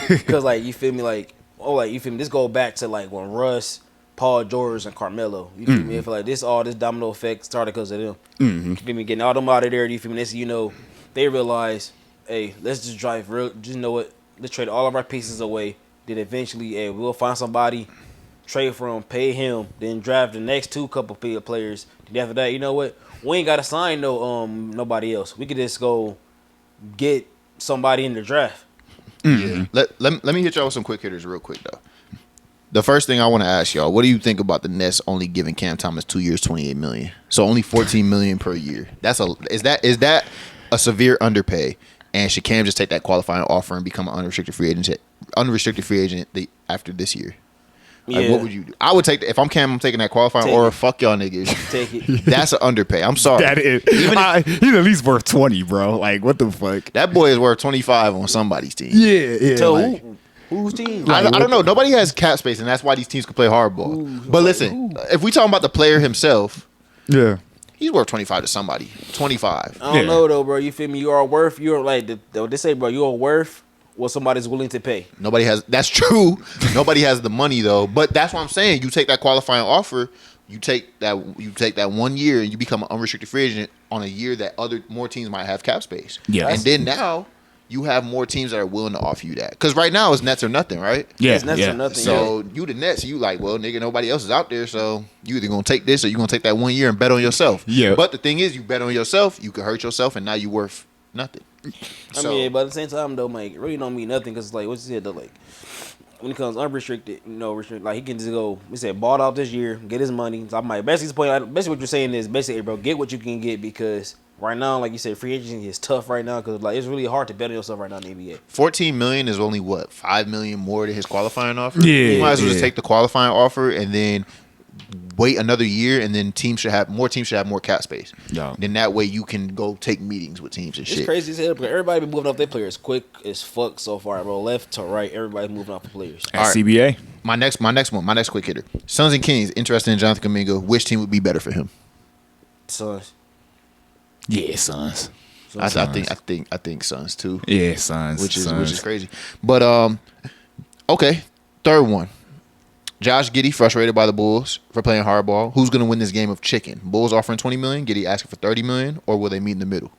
because like you feel me, like. Oh, like you feel me? This go back to like when Russ, Paul George, and Carmelo. You feel me? I feel like this domino effect started because of them. Mm-hmm. You feel me? Getting all them out of there. You feel me? This, they realize, hey, let's just drive real. Just know what? Let's trade all of our pieces away. Then eventually, hey, we'll find somebody, trade for him, pay him, then draft the next two couple players. Then after that, you know what? We ain't gotta sign nobody else. We could just go get somebody in the draft. Mm-hmm. Let me hit y'all with some quick hitters real quick though. The first thing I want to ask y'all, what do you think about the Nets only giving Cam Thomas 2 years, $28 million? So only $14 million per year. Is that a severe underpay? And should Cam just take that qualifying offer and become an unrestricted free agent after this year? Like, what would you do? I would take if I'm Cam, I'm taking that qualifying or fuck y'all niggas. Take it. That's an underpay. I'm sorry. That is. He's at least worth 20, bro. Like what the fuck? That boy is worth 25 on somebody's team. Yeah. So whose team? I don't know. Nobody has cap space, and that's why these teams can play hardball. But listen, if we talking about the player himself, yeah, he's worth 25 to somebody. 25. I don't know though, bro. You feel me? You're like they say, bro. You're worth what somebody's willing to pay. Nobody has. That's true. Nobody has the money though. But that's what I'm saying. You take that qualifying offer. You take that 1 year and you become an unrestricted free agent on a year that more teams might have cap space. Yeah. And then now you have more teams that are willing to offer you that. Because right now it's Nets or nothing, right? Yeah. It's Nets or nothing. So you the Nets, you like, well, nigga, nobody else is out there. So you either gonna take this or you gonna take that 1 year and bet on yourself. Yeah. But the thing is, you bet on yourself, you could hurt yourself, and now you worth nothing. I mean, but at the same time though, like, it really don't mean nothing because like what you said though, like when it comes unrestricted, like he can just go. We said bought out this year, get his money. So I'm like, basically what you're saying is basically, bro, get what you can get because right now, like you said, free agency is tough right now because like it's really hard to bet on yourself right now in the NBA. $14 million is only what, $5 million more than his qualifying offer. Yeah, you might as well just take the qualifying offer and then wait another year, and then teams should have more cap space. Yeah. Then that way you can go take meetings with teams and shit. It's crazy as hell because everybody been moving off their players quick as fuck so far, bro. Left to right, everybody's moving off the players. At CBA. My next quick hitter. Suns and Kings interested in Jonathan Kuminga. Which team would be better for him? Suns. Yeah, Suns. I think Suns too. Yeah, Suns. Which is crazy. But okay, third one. Josh Giddey frustrated by the Bulls for playing hardball. Who's going to win this game of chicken? Bulls offering $20 million, Giddey asking for $30 million, or will they meet in the middle?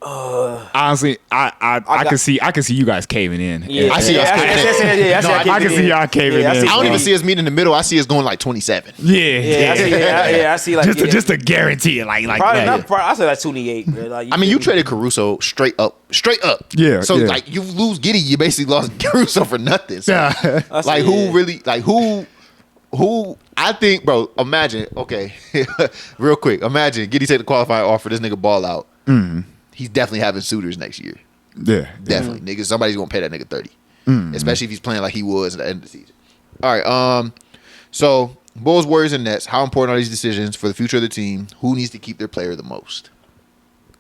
Honestly, I can see you guys caving in. Yeah, I see us caving in. I can see y'all caving in. I don't even see us meeting in the middle. I see us going like 27. I see like just to guarantee it, like probably not. I say like 28. Like, I mean, you traded Caruso straight up. Yeah. So like you lose Giddey, you basically lost Caruso for nothing. So, like who I think, bro. Imagine, okay, real quick. Imagine Giddey take the qualifying offer. This nigga ball out. Mm. He's definitely having suitors next year. Yeah, definitely. Nigga, somebody's gonna pay that nigga 30. Especially if he's playing like he was at the end of the season. All right. So Bulls, Warriors, and Nets. How important are these decisions for the future of the team? Who needs to keep their player the most?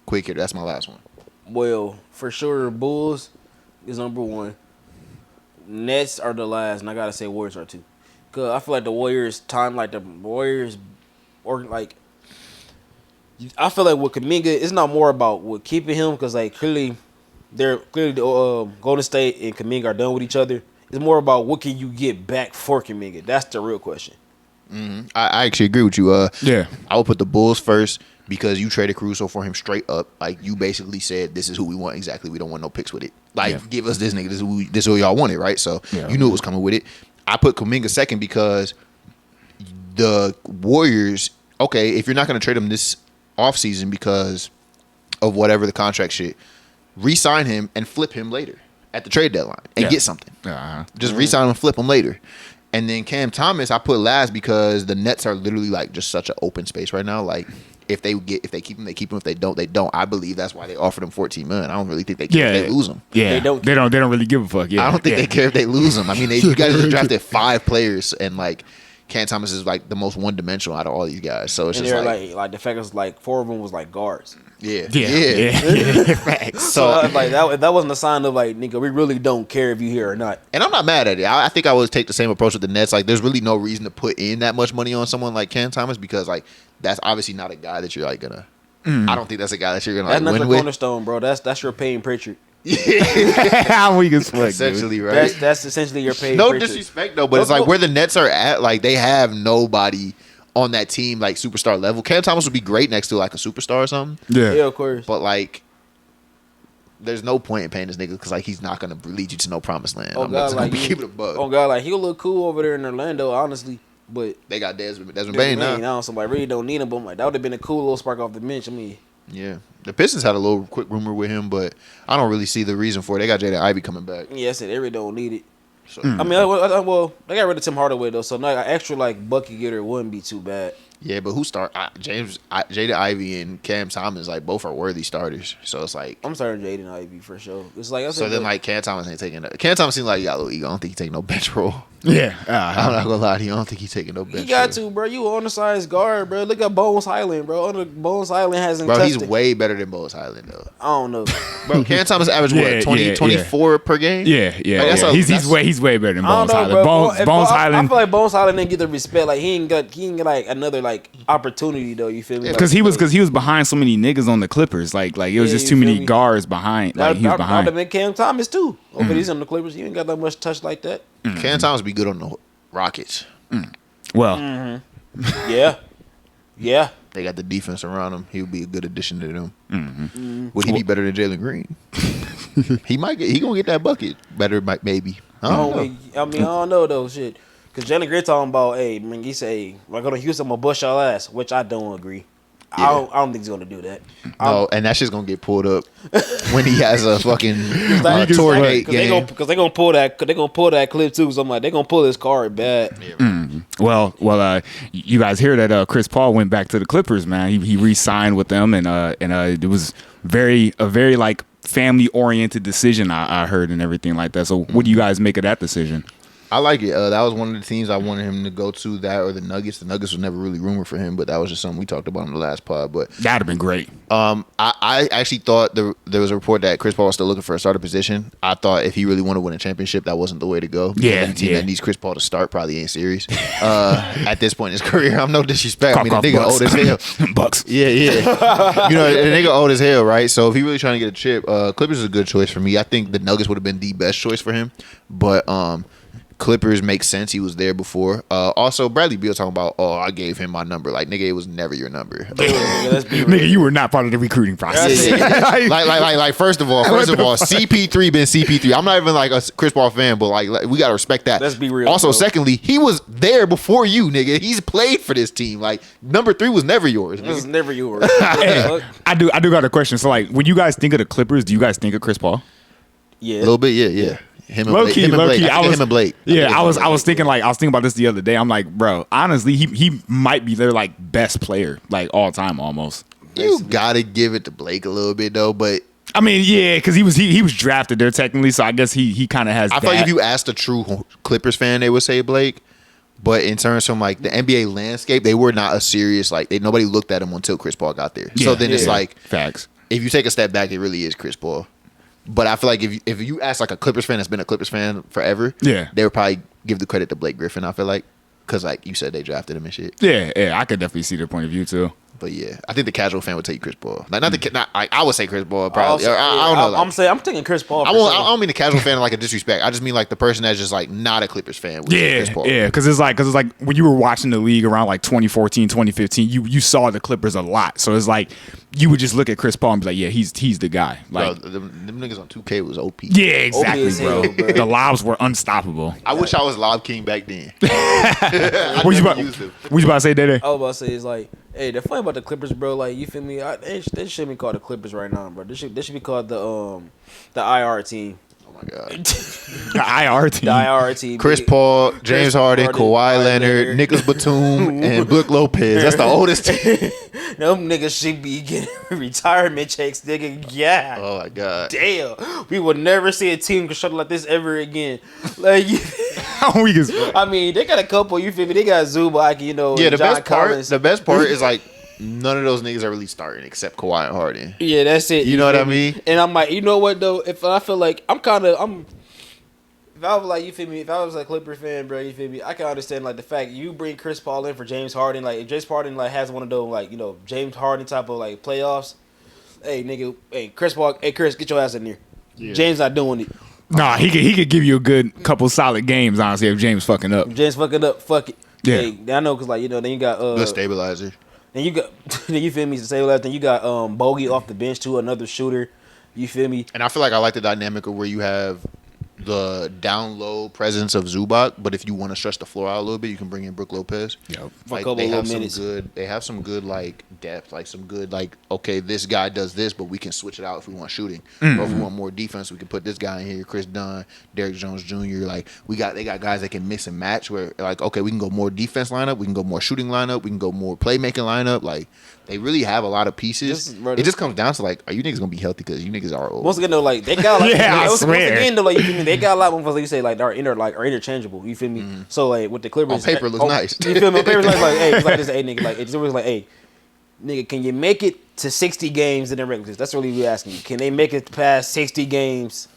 Quick here. That's my last one. Well, for sure, Bulls is number one. Nets are the last, and I gotta say Warriors are two. Cause I feel like the Warriors or like. I feel like with Kuminga, it's not more about what keeping him because like clearly they're clearly Golden State and Kuminga are done with each other. It's more about what can you get back for Kuminga. That's the real question. I actually agree with you. Yeah. I would put the Bulls first because you traded Caruso for him straight up. Like, you basically said, this is who we want exactly. We don't want no picks with it. Like, give us this nigga. This is who y'all wanted, right? So you knew it was coming with it. I put Kuminga second because the Warriors, okay, if you're not going to trade him this offseason because of whatever the contract shit, re-sign him and flip him later at the trade deadline and get something. Just re-sign him and flip him later. And then Cam Thomas, I put last because the Nets are literally like just such an open space right now. Like, if they keep him, they keep him. If they don't, they don't. I believe that's why they offered him $14 million. I don't really think they care if they lose him. Yeah, they don't really give a fuck. Yeah, I don't think they care if they lose him. I mean, you guys just drafted 5 players, and like Cam Thomas is like the most one dimensional out of all these guys. So it's and just like the fact is like 4 of them was like guards. Yeah. Facts. So like that wasn't a sign of like, nigga, we really don't care if you here or not. And I'm not mad at it. I think I would take the same approach with the Nets. Like, there's really no reason to put in that much money on someone like Cam Thomas because like that's obviously not a guy that you're like gonna. I don't think that's a guy that you're gonna that's like win not with. the cornerstone, bro. That's your Payne Pritchard. How weak as fuck, essentially, dude. right? That's essentially your Payne. No Pritchard. disrespect though, but it's like where the Nets are at. Like, they have nobody on that team like superstar level. Cam Thomas would be great next to like a superstar or something. Yeah, of course. But like, there's no point in paying this nigga because like he's not gonna lead you to no promised land. Oh I'm God, just like gonna keep it a bug. Oh God, like he'll look cool over there in Orlando, honestly. But they got Desmond Bane now. So I really don't need him. But like, that would have been a cool little spark off the bench. I mean, yeah, the Pistons had a little quick rumor with him, but I don't really see the reason for it. They got Jaden Ivey coming back. Yeah, I said they really don't need it. So, I mean, well, they got rid of Tim Hardaway though, so now an extra like bucket getter wouldn't be too bad. Yeah, but who start? Jaden Ivey and Cam Thomas like both are worthy starters. So it's like I'm starting Jaden Ivey for sure. It's like I said, so then like Cam Thomas ain't taking that. Cam Thomas seems like he got a little ego. I don't think he taking no bench role. Yeah, I'm not gonna lie to you. I don't think he's taking no bench. You got to, bro. You undersized guard, bro. Look at Bones Highland, bro. Bones Highland hasn't. Bro, he's touched it. way better than Bones Highland though. I don't know, bro. Cam Thomas averaged what 24 per game. Yeah. He's way better than I Bones don't know, Highland. bro. Bones I Highland. feel like Bones Highland didn't get the respect. Like he ain't get like another like opportunity though. You feel me? Because he was behind so many niggas on the Clippers. Like it was just too many guards behind. Like he was behind. That would have been Cam Thomas too. But he's on the Clippers. He ain't got that much touch like that. Cam Thomas be good on the Rockets. Well, yeah. They got the defense around him. He would be a good addition to them. Would he be better than Jalen Green? He gonna get that bucket better, maybe. I don't know though, shit. Because Jalen Green talking about, hey, man, he say, we're going to Houston, I'm going to bust y'all ass, which I don't agree. Yeah. I don't think he's going to do that. No, and that shit's going to get pulled up when he has a fucking tour date game. Because they're going to pull that clip too. Because I'm like, they're going to pull this card bad. Well, you guys hear that Chris Paul went back to the Clippers, man. He re-signed with them, and it was a very like family-oriented decision, I heard, and everything like that. So what do you guys make of that decision? I like it. That was one of the teams I wanted him to go to, that or the Nuggets. The Nuggets was never really rumored for him, but that was just something we talked about in the last pod. But that'd have been great. I actually thought there was a report that Chris Paul was still looking for a starter position. I thought if he really wanted to win a championship, that wasn't the way to go. Any team that needs Chris Paul to start probably ain't serious at this point in his career. I'm no disrespect. I mean, the nigga old as hell. Bucks. Yeah. You know, the nigga old as hell, right? So if he really trying to get a chip, Clippers is a good choice for me. I think the Nuggets would have been the best choice for him, but Clippers makes sense. He was there before. Also, Bradley Beal talking about, I gave him my number. Like, nigga, it was never your number. Nigga, you were not part of the recruiting process. Like, first of all, CP3 been CP3. I'm not even like a Chris Paul fan, but like we gotta respect that. Let's be real. Also, bro. Secondly, he was there before you, nigga. He's played for this team. Like, number 3 was never yours. It was never yours. I do got a question. So, like, when you guys think of the Clippers, do you guys think of Chris Paul? Yeah, a little bit. Yeah. Him and low Blake. key. Him and Blake. Yeah, I was thinking about this the other day. I'm like, bro, honestly, he might be their like best player, like all time almost. You gotta give it to Blake a little bit though, but I mean, yeah, because he was drafted there technically, so I guess he kind of has. I feel like if you asked a true Clippers fan, they would say Blake. But in terms of like the NBA landscape, they were not a serious nobody looked at him until Chris Paul got there. So then it's like facts. If you take a step back, it really is Chris Paul. But I feel like if you ask like a Clippers fan that's been a Clippers fan forever, they would probably give the credit to Blake Griffin. I feel like because like you said, they drafted him and shit. Yeah, I could definitely see their point of view too. But yeah, I think the casual fan would take Chris Paul. Like I would say Chris Paul probably. I don't know. I'm taking Chris Paul. I don't mean the casual fan like a disrespect. I just mean like the person that's just like not a Clippers fan. Chris Paul. Yeah, because it's like when you were watching the league around like 2014, 2015, you saw the Clippers a lot. So it's like you would just look at Chris Paul and be like, yeah, he's the guy. Like bro, them niggas on 2K was OP. Yeah, exactly, OP bro. The lobs were unstoppable. I wish I was Lob King back then. What you about to say, Dede? I was about to say is like, hey, the funny about the Clippers, bro. Like, you feel me? They shouldn't be called the Clippers right now, bro. They should be called the IR team. Oh my god. The IR team. The IR team. Chris Paul, James Harden, Kawhi Leonard, Nicholas Batum, and Brook Lopez. That's the oldest team. Them niggas should be getting retirement checks, nigga. Yeah. Oh my god. Damn. We will never see a team constructed like this ever again. Like, How weak is I mean, they got a couple. You feel me? They got Zubac, you know. Yeah, The best part is like none of those niggas are really starting except Kawhi and Harden. Yeah, that's it. You know what I mean? And I'm like, you know what though? If I feel like if I was like, you feel me? If I was a Clipper fan, bro, you feel me? I can understand like the fact you bring Chris Paul in for James Harden. Like if James Harden like has one of those like, you know, James Harden type of like playoffs. Hey nigga, Chris Paul, Chris, get your ass in there. Yeah. James not doing it. Nah, he could give you a good couple solid games, honestly, if James fucking up. If James fucking up, fuck it. Yeah. Hey, I know, cause like, you know, then you got Good stabilizer. then you got then you feel me to say that. Then you got Bogey off the bench too, another shooter. You feel me? And I feel like I like the dynamic of where you have the down low presence of Zubac, but if you want to stretch the floor out a little bit, you can bring in Brook Lopez. Yep. Like they have some good like depth, like some good like, okay, this guy does this, but we can switch it out if we want shooting. Or if we want more defense, we can put this guy in here, Chris Dunn, Derrick Jones Jr. Like they got guys that can mix and match where like, okay, we can go more defense lineup, we can go more shooting lineup, we can go more playmaking lineup. Like they really have a lot of pieces. It just comes down to like, are you niggas gonna be healthy? Because you niggas are old. Once again though, like they got like Yeah, I once swear. again though, like you feel me? They got a lot of like you say like are interchangeable. You feel me? So like with the Clippers, On paper, looks nice. You feel me? On paper, like hey, it's like this, hey nigga, like it's always like hey, nigga, can you make it to 60 games in the regular season? That's really we asking you. Can they make it past 60 games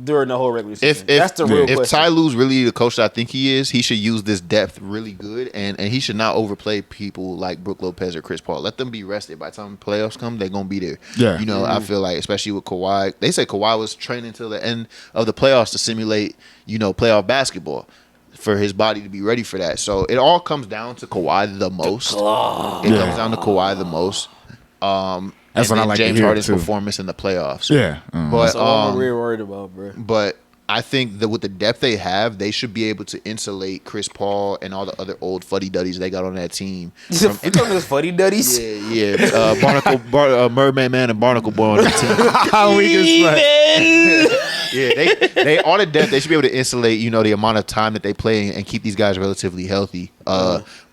during the whole regular season? That's the real question. If Ty Lue's really the coach that I think he is, he should use this depth really good, and he should not overplay people like Brook Lopez or Chris Paul. Let them be rested. By the time playoffs come, they're gonna be there. Yeah. You know, I feel like especially with Kawhi, they say Kawhi was training till the end of the playoffs to simulate, you know, playoff basketball for his body to be ready for that. So it all comes down to Kawhi the most. It comes down to Kawhi the most. That's what I like James to hear Harden's too. performance in the playoffs. Yeah. But That's all I'm really worried about, bro. But I think that with the depth they have, they should be able to insulate Chris Paul and all the other old fuddy-duddies they got on that team. You talking those fuddy duddies? Yeah. Merman Man and Barnacle Boy on the team. How weak is that? Yeah, they all the depth. They should be able to insulate, you know, the amount of time that they play and keep these guys relatively healthy.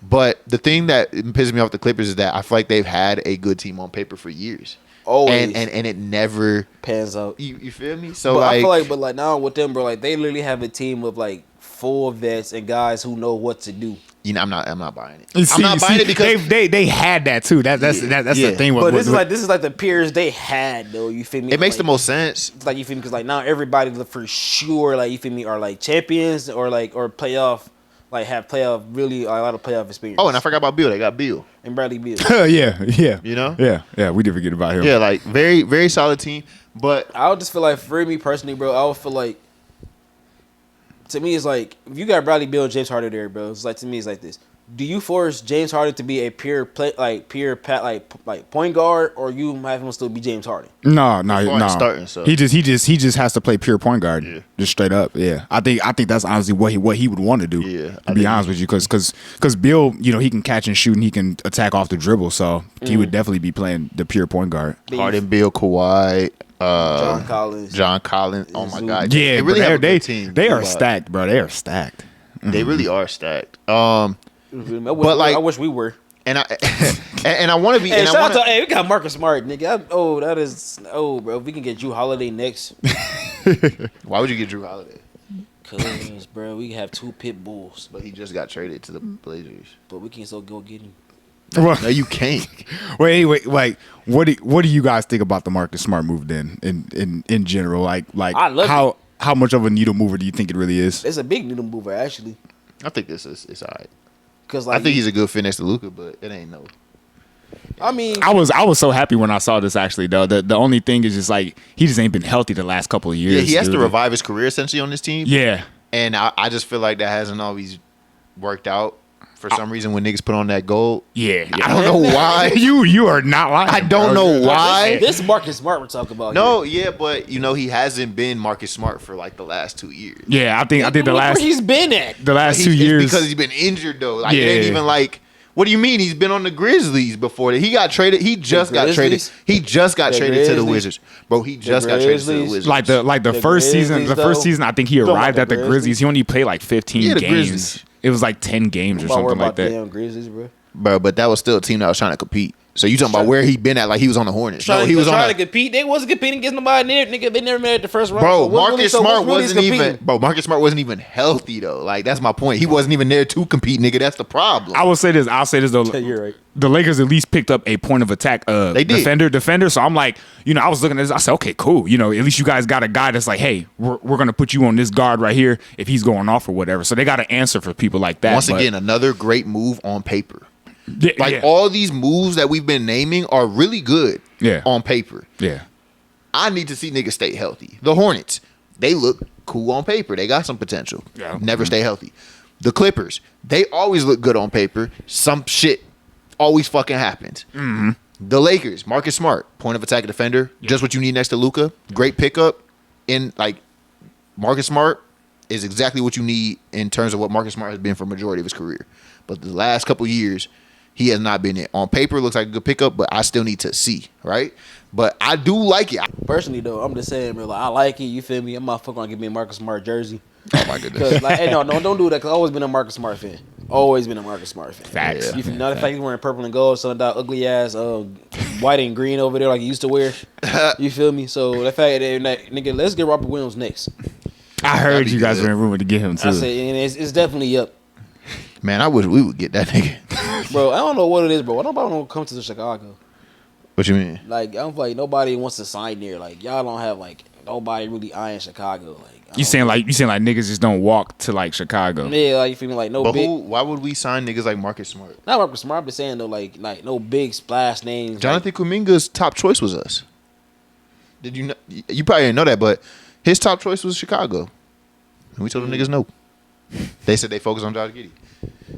But the thing that pisses me off the Clippers is that I feel like they've had a good team on paper for years. Always. And it never pans out. You feel me? So But like, I feel like, but like now with them, bro, like they literally have a team of like full vets and guys who know what to do. you know, I'm not buying it. I'm not buying it because they had that too. That's the thing. But this is like the peers they had though. You feel me? it makes like, the most sense. It's like you feel me because like now everybody for sure like you feel me are like champions or playoff. Like have really a lot of playoff experience. Oh, and I forgot about Bill. They got Bill and Bradley Beal. yeah. You know? Yeah. We did forget about him. Yeah, like very, very solid team. But I would just feel like for me personally, bro, I would feel like to me it's like if you got Bradley Beal and James Harden there, bro, it's like to me it's like this. Do you force James Harden to be a pure point guard, or you have him still be James Harden? No. Starting, so. He just has to play pure point guard, just straight up. Yeah, I think that's honestly what he would want to do. Yeah, to be honest with you, because Bill, you know, he can catch and shoot and he can attack off the dribble, so he would definitely be playing the pure point guard. Harden, Bill, Kawhi, John Collins. Oh my God, Yeah, they really have a good team. team. They are stacked, bro. They are stacked. They really are stacked. But like, I wish we were. And I want to be. Hey, and shout I out wanna, to we got Marcus Smart, nigga. Bro. If we can get Jrue Holiday next, why would you get Jrue Holiday? cause bro, we have 2 pit bulls, But he just got traded to the Blazers. but we can still go get him. No, you can't. Wait. Like, what do you guys think about the Marcus Smart move then? In general, like I love how much of a needle mover do you think it really is? It's a big needle mover actually, I think it's all right. cause like I think he's a good fit next to Luka, but it ain't no. I mean, I was so happy when I saw this actually though. The only thing is just like he just ain't been healthy the last couple of years. Yeah, he has to revive his career essentially on this team. Yeah. And I just feel like that hasn't always worked out for some reason when niggas put on that gold. Yeah. I don't know why. You are not lying. I don't know why. This Marcus Smart we're talking about. No, here. yeah, but he hasn't been Marcus Smart for like the last 2 years. Yeah, I think the Look last where he's been at. the last 2 It's years because he's been injured though. Like Yeah. it ain't even like. What do you mean? He's been on the Grizzlies before that. He got traded. He just got traded. He just got traded to the Wizards, bro. He just got traded to the Wizards. like the first season. The first season, I think he arrived at the Grizzlies. He only played like 15 Yeah, the games. Grizzlies. It was like 10 games or something like that. Damn Grizzlies, bro. Bro, but that was still a team that was trying to compete. So you talking about where he been at? Like he was on the Hornets. No, he was trying on to compete. They wasn't competing against nobody. Nigga, they never made it the first round. Bro, So what's Marcus really- Smart what's wasn't really even. competing? Bro, Marcus Smart wasn't even healthy though. Like that's my point. He wasn't even there to compete, nigga. That's the problem. I will say this. I'll say this though. Yeah, you're right. The Lakers at least picked up a point of attack They did. defender. So I'm like, I was looking at this. I said, okay, cool. At least you guys got a guy that's like, hey, we're gonna put you on this guard right here if he's going off or whatever. So they got an answer for people like that. Once again, another great move on paper. Yeah, Like yeah. all these moves that we've been naming are really good on paper. Yeah. I need to see niggas stay healthy. The Hornets, they look cool on paper. They got some potential. Yeah. Never stay healthy. The Clippers, they always look good on paper. Some shit always fucking happens. Mm-hmm. The Lakers, Marcus Smart, point of attack defender, just what you need next to Luka. Great pickup. In like Marcus Smart is exactly what you need in terms of what Marcus Smart has been for majority of his career. But the last couple years, he has not been it. On paper, it looks like a good pickup, but I still need to see, right? But I do like it. Personally, though, I'm just saying, bro. Like, I like it. You feel me? I'm motherfucker gonna give me a Marcus Smart jersey. Oh my goodness. Cause like, hey, no, don't do that. Cause I've always been a Marcus Smart fan. Always been a Marcus Smart fan. Facts. You feel me? Now the fact he's wearing purple and gold, some of that ugly ass white and green over there like he used to wear. You feel me? So the fact that nigga, let's get Robert Williams next. I heard be you guys good. were in rumor to get him too. I say, and it's definitely up, Man, I wish we would get that nigga. bro. I don't know what it is, bro. Why nobody don't come to Chicago? What you mean? Like I don't feel like nobody wants to sign there. Like y'all don't have like nobody really eyeing Chicago. Like You saying like niggas just don't walk to like Chicago? yeah, like you feel me? Like no But big. why would we sign niggas like Marcus Smart? Not Marcus Smart, but saying though, like no big splash names. Jonathan Kuminga's top choice was us. Did you know? You probably didn't know that, but his top choice was Chicago. And we told them niggas no. They said they focus on Josh Giddey.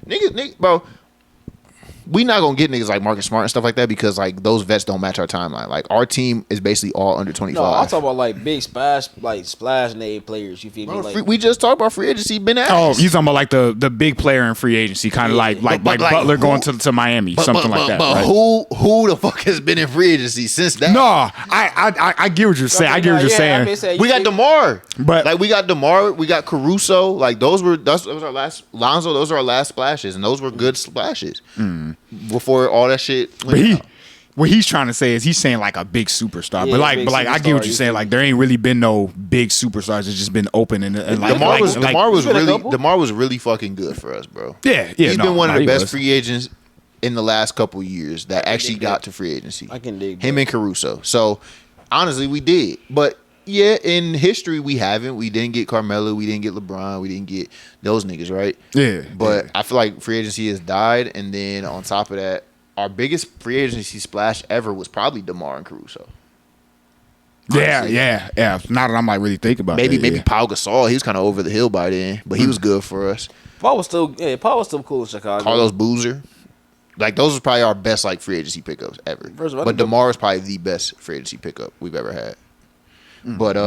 Niggas, bro, we not gonna get niggas like Marcus Smart and stuff like that because like those vets don't match our timeline. Like our team is basically all under 25. No, I'm talking about like big splash name players. You feel me? Bro, Like we just talked about free agency. Been asked. Oh, you talking about like the big player in free agency, kind of like But Butler who- going to Miami, something like that. But Right? who the fuck has been in free agency since that? No, I get what you're saying. I get what you're saying. We got DeMar, But- like we got DeMar, we got Caruso. Like those were our last Lonzo. Those are our last splashes, and those were good splashes before all that shit. But what he's trying to say is he's saying like a big superstar. Yeah, but like big I get superstar, what you're you saying. feel Like me? there ain't really been no big superstars. It's just been open and like DeMar was He's been a couple. DeMar was really fucking good for us, bro. yeah. He's been one of the he best was. free agents in the last couple years that actually dig got that. to free agency. I can dig him that. and Caruso. So honestly, we did, but. Yeah, in history we haven't. We didn't get Carmelo. We didn't get LeBron. We didn't get those niggas, right? Yeah, But yeah. I feel like free agency has died, and then on top of that, our biggest free agency splash ever was probably DeMar and Caruso. Honestly. Yeah. Now that I'm like really thinking about Maybe that, yeah. Paul Gasol. He was kind of over the hill by then, but he was good for us. Paul was still cool in Chicago. Carlos Boozer. Like those are probably our best like free agency pickups ever. First of all, I But think DeMar is probably the best free agency pickup we've ever had. But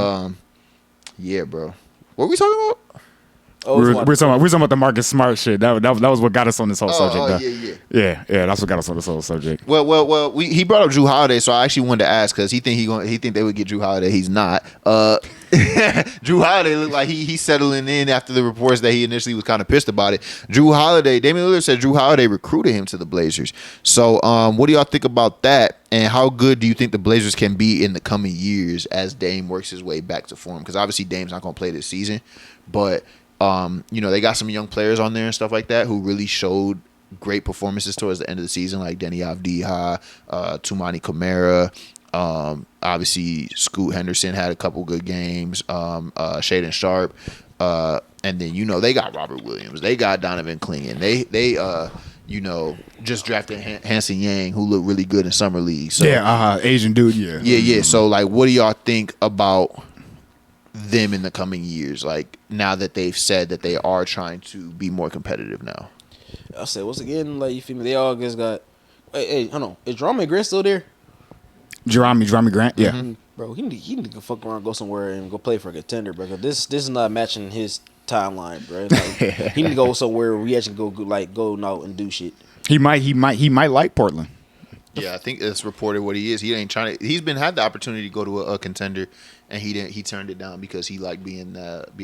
yeah, bro. What were we talking about? We're talking about the Marcus Smart shit. That was what got us on this whole subject. though. yeah. Yeah, that's what got us on this whole subject. Well. He brought up Jrue Holiday, so I actually wanted to ask because he think they would get Jrue Holiday. He's not. Jrue Holiday looked like he's settling in after the reports that he initially was kind of pissed about it. Jrue Holiday, Damian Lillard said Jrue Holiday recruited him to the Blazers. So, what do y'all think about that? And how good do you think the Blazers can be in the coming years as Dame works his way back to form? Because obviously Dame's not going to play this season, but they got some young players on there and stuff like that who really showed great performances towards the end of the season, like Denny Avdija, Tumani Kamara. Obviously, Scoot Henderson had a couple good games. Shaden Sharp, and then they got Robert Williams. They got Donovan Clingan. They just drafted Hanson Yang, who looked really good in summer league. So Asian dude, yeah. Yeah. So like, what do y'all think about them in the coming years? Like now that they've said that they are trying to be more competitive now. I said once again, like you feel me? They all just got. Hey, hold on. Is Jerome Grant still there? Jerome Grant, yeah. Mm-hmm. Bro, he need to fuck around, go somewhere, and go play for a contender, bro. 'Cause this is not matching his timeline, bro. Like, he need to go somewhere where he actually go out and do shit. He might like Portland. Yeah, I think it's reported what he is. He ain't trying to. He's had the opportunity to go to a contender, and he turned it down because he liked be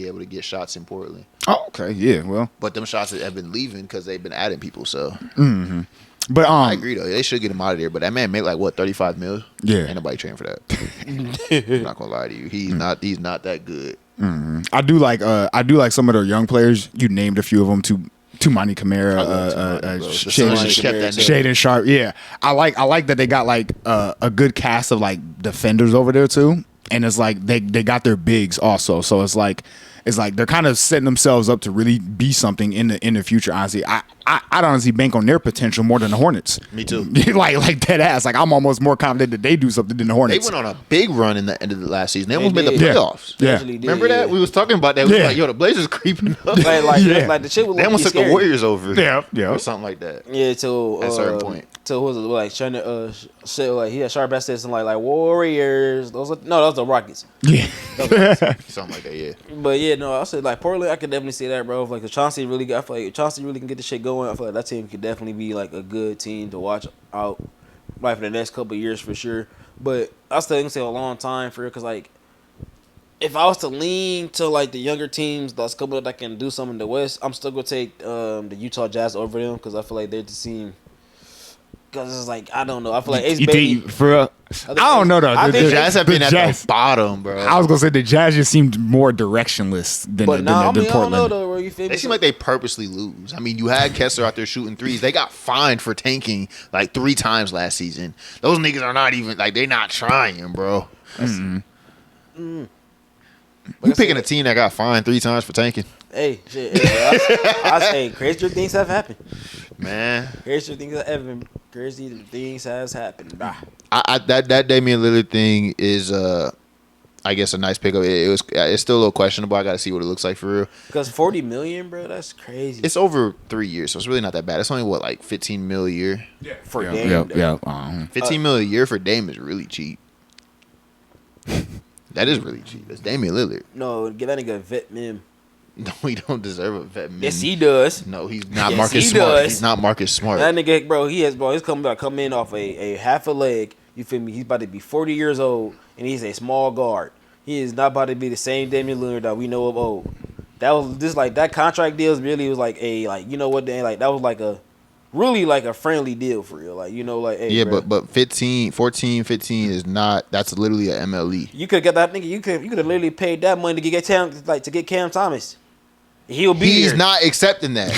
able to get shots in Portland. Oh, okay, yeah, well, but them shots have been leaving because they've been adding people. So, but I agree though. They should get him out of there. But that man made like what $35 million. Yeah, ain't nobody trading for that. I'm not gonna lie to you. He's not that good. I do like some of their young players. You named a few of them too. Tumani Kamara, Shaden Sharp. Yeah, I like that they got like a good cast of like defenders over there too, and it's like they got their bigs also. So it's like they're kind of setting themselves up to really be something in the future. Honestly, I'd honestly bank on their potential more than the Hornets. Me too. like dead ass. Like I'm almost more confident that they do something than the Hornets. They went on a big run in the end of the last season. They almost made the playoffs. Yeah. Remember that? We was talking about that. We was like, yo, the Blazers creeping up. Like the shit was they almost took the Warriors over. Yeah. Or something like that. Yeah, till at a certain point. Till was it like trying to say like he had sharp ass said something like Warriors. Those was the Rockets. Yeah. Something like that, yeah. But yeah, no, I said like Portland, I could definitely see that, bro. If, like if Chauncey really got, I feel like if Chauncey really can get the shit going, I feel like that team could definitely be like a good team to watch out like for the next couple of years for sure. But I still can say a long time for it because like if I was to lean to like the younger teams that's coming up that can do something in the West, I'm still gonna take the Utah Jazz over them because I feel like they're the team. Because it's like I don't know. I feel like Ace Bailey. I don't know though. The Jazz have been at the bottom, bro. I was gonna say the Jazz just seemed more directionless than Portland. I don't know though. Where you feel they seem like they purposely lose. I mean, you had Kessler out there shooting threes. They got fined for tanking like 3 times last season. Those niggas are not even like they're not trying, bro. You picking a team that got fined 3 times for tanking? Hey, shit. I say crazier things have happened, man. Crazy things has happened. That Damian Lillard thing is I guess a nice pickup. It's still a little questionable. I got to see what it looks like for real. Because $40 million, bro, that's crazy. It's over 3 years, so it's really not that bad. It's only what like $15 million a year. Yeah, for Dame. $15 million a year for Dame is really cheap. That is really cheap. That's Damian Lillard. No, give that nigga a vet min. No, he don't deserve a vet min. Yes, he does. No, he's not Marcus Smart. He's not Marcus Smart. That nigga, bro, he's coming in off a half a leg. You feel me? He's about to be 40 years old, and he's a small guard. He is not about to be the same Damian Lillard that we know of old. That was just like that contract deal really was like you know what, like that was like a really like a friendly deal for real. Like, you know, like hey, yeah, bro, but 15 is not. That's literally a MLE. You could get that nigga. You could have literally paid that money to get Cam Thomas. He'll be. He's here. not accepting that.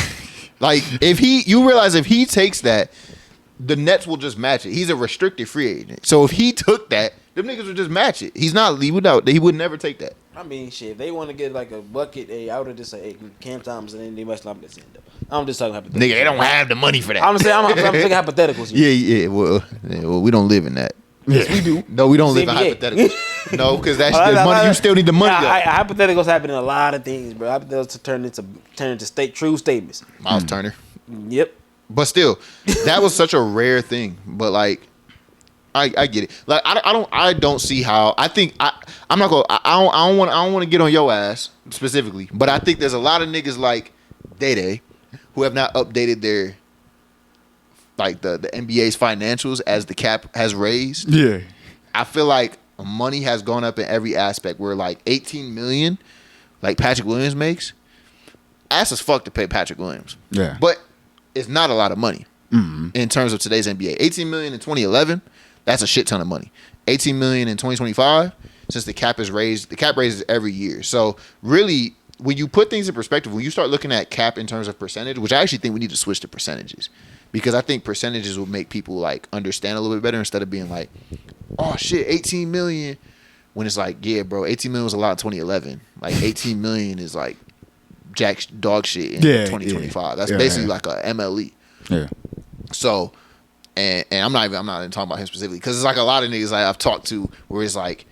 Like you realize if he takes that, the Nets will just match it. He's a restricted free agent. So if he took that, them niggas would just match it. He would never take that. I mean, shit. If they want to get like a bucket, out of this, Cam Thomas, and then they must not be the though. I'm just talking hypotheticals. Nigga, they don't have the money for that. I'm thinking hypotheticals. Here. Yeah. Well, we don't live in that. Yes, we do. No, we don't live in hypotheticals. No, because that's the money. You still need the money. Hypotheticals happen in a lot of things, bro. Hypotheticals turn into true statements. Miles Turner. Yep. But still, that was such a rare thing. But like, I get it. Like, I don't see how. I think I'm not gonna. I don't want to get on your ass specifically. But I think there's a lot of niggas like Day who have not updated their like the NBA's financials as the cap has raised. Yeah. I feel like money has gone up in every aspect. Where like $18 million, like Patrick Williams makes, ass as fuck to pay Patrick Williams. Yeah. But it's not a lot of money in terms of today's NBA. $18 million in 2011, that's a shit ton of money. $18 million in 2025, since the cap is raised, the cap raises every year. So really, when you put things in perspective, when you start looking at cap in terms of percentage, which I actually think we need to switch to percentages, because I think percentages will make people like understand a little bit better instead of being like, oh shit, 18 million. When it's like, yeah, bro, 18 million was a lot in 2011. Like 18 million is like jack dog shit in 2025. That's basically like a MLE. Yeah. So, and I'm not even talking about him specifically because it's like a lot of niggas like I've talked to where it's like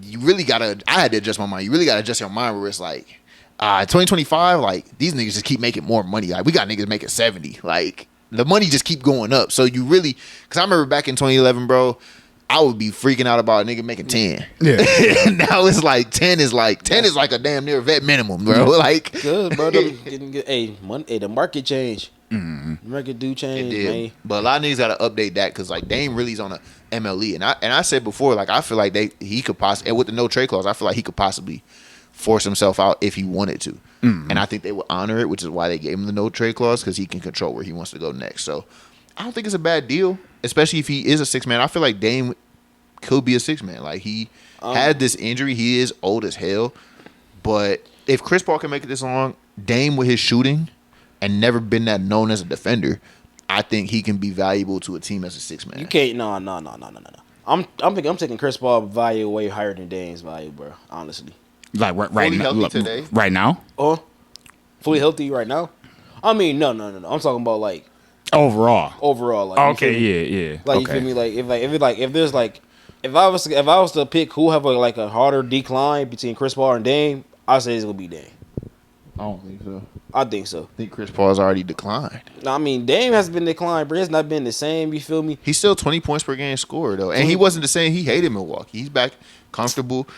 you really gotta. I had to adjust my mind. You really gotta adjust your mind where it's like, 2025, like these niggas just keep making more money. Like we got niggas making 70. Like the money just keep going up. So you really, because I remember back in 2011, bro. I would be freaking out about a nigga making 10. Yeah. Now it's like 10 is like a damn near vet minimum, bro. Like good, bro. Getting good. Hey, the market change. The market do change, man. But a lot of niggas gotta update that because like Dame really's on a MLE, and I said before, like I feel like he could possibly, and with the no trade clause, I feel like he could possibly force himself out if he wanted to, and I think they would honor it, which is why they gave him the no trade clause because he can control where he wants to go next. So I don't think it's a bad deal, especially if he is a 6-man. I feel like Dame could be a 6-man. Like he had this injury, he is old as hell, but if Chris Paul can make it this long, Dame with his shooting and never been that known as a defender, I think he can be valuable to a team as a 6-man. You can't. No. I'm taking Chris Paul value way higher than Dame's value, bro. Honestly. Like right now. Today? Right now. Fully healthy right now. I mean, no. I'm talking about like overall. Like, okay, yeah. Like okay. you feel me? Like if I was to pick who have a harder decline between Chris Paul and Dame, I say it's gonna be Dame. I don't think so. I think so. I think Chris Paul's already declined. No, I mean Dame has been declined, but it's not been the same. You feel me? He's still 20 points per game scorer though, and he wasn't the same. He hated Milwaukee. He's back comfortable.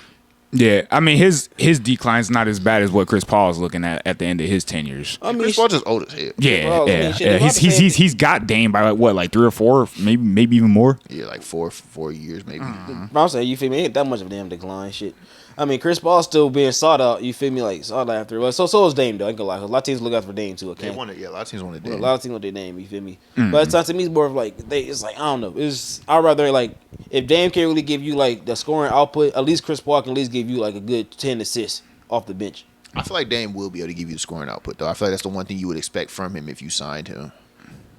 Yeah, I mean his decline's not as bad as what Chris Paul is looking at the end of his tenures. I mean, Chris Paul just old as hell. Yeah. He's got Dame by like 3 or 4, maybe even more. Yeah, like 4 years maybe. But I'm saying, you feel me? Ain't that much of a damn decline, shit. I mean, Chris Paul's still being sought out. You feel me? Like sought after. Well, so is Dame though. I ain't gonna lie. A lot of teams look out for Dame too. Okay. A lot of teams wanted Dame. A lot of teams want their name. You feel me? But it's not to me. It's more of like it's like I don't know. I'd rather like if Dame can't really give you like the scoring output, at least Chris Paul can at least give you like a good 10 assists off the bench. I feel like Dame will be able to give you the scoring output though. I feel like that's the one thing you would expect from him if you signed him.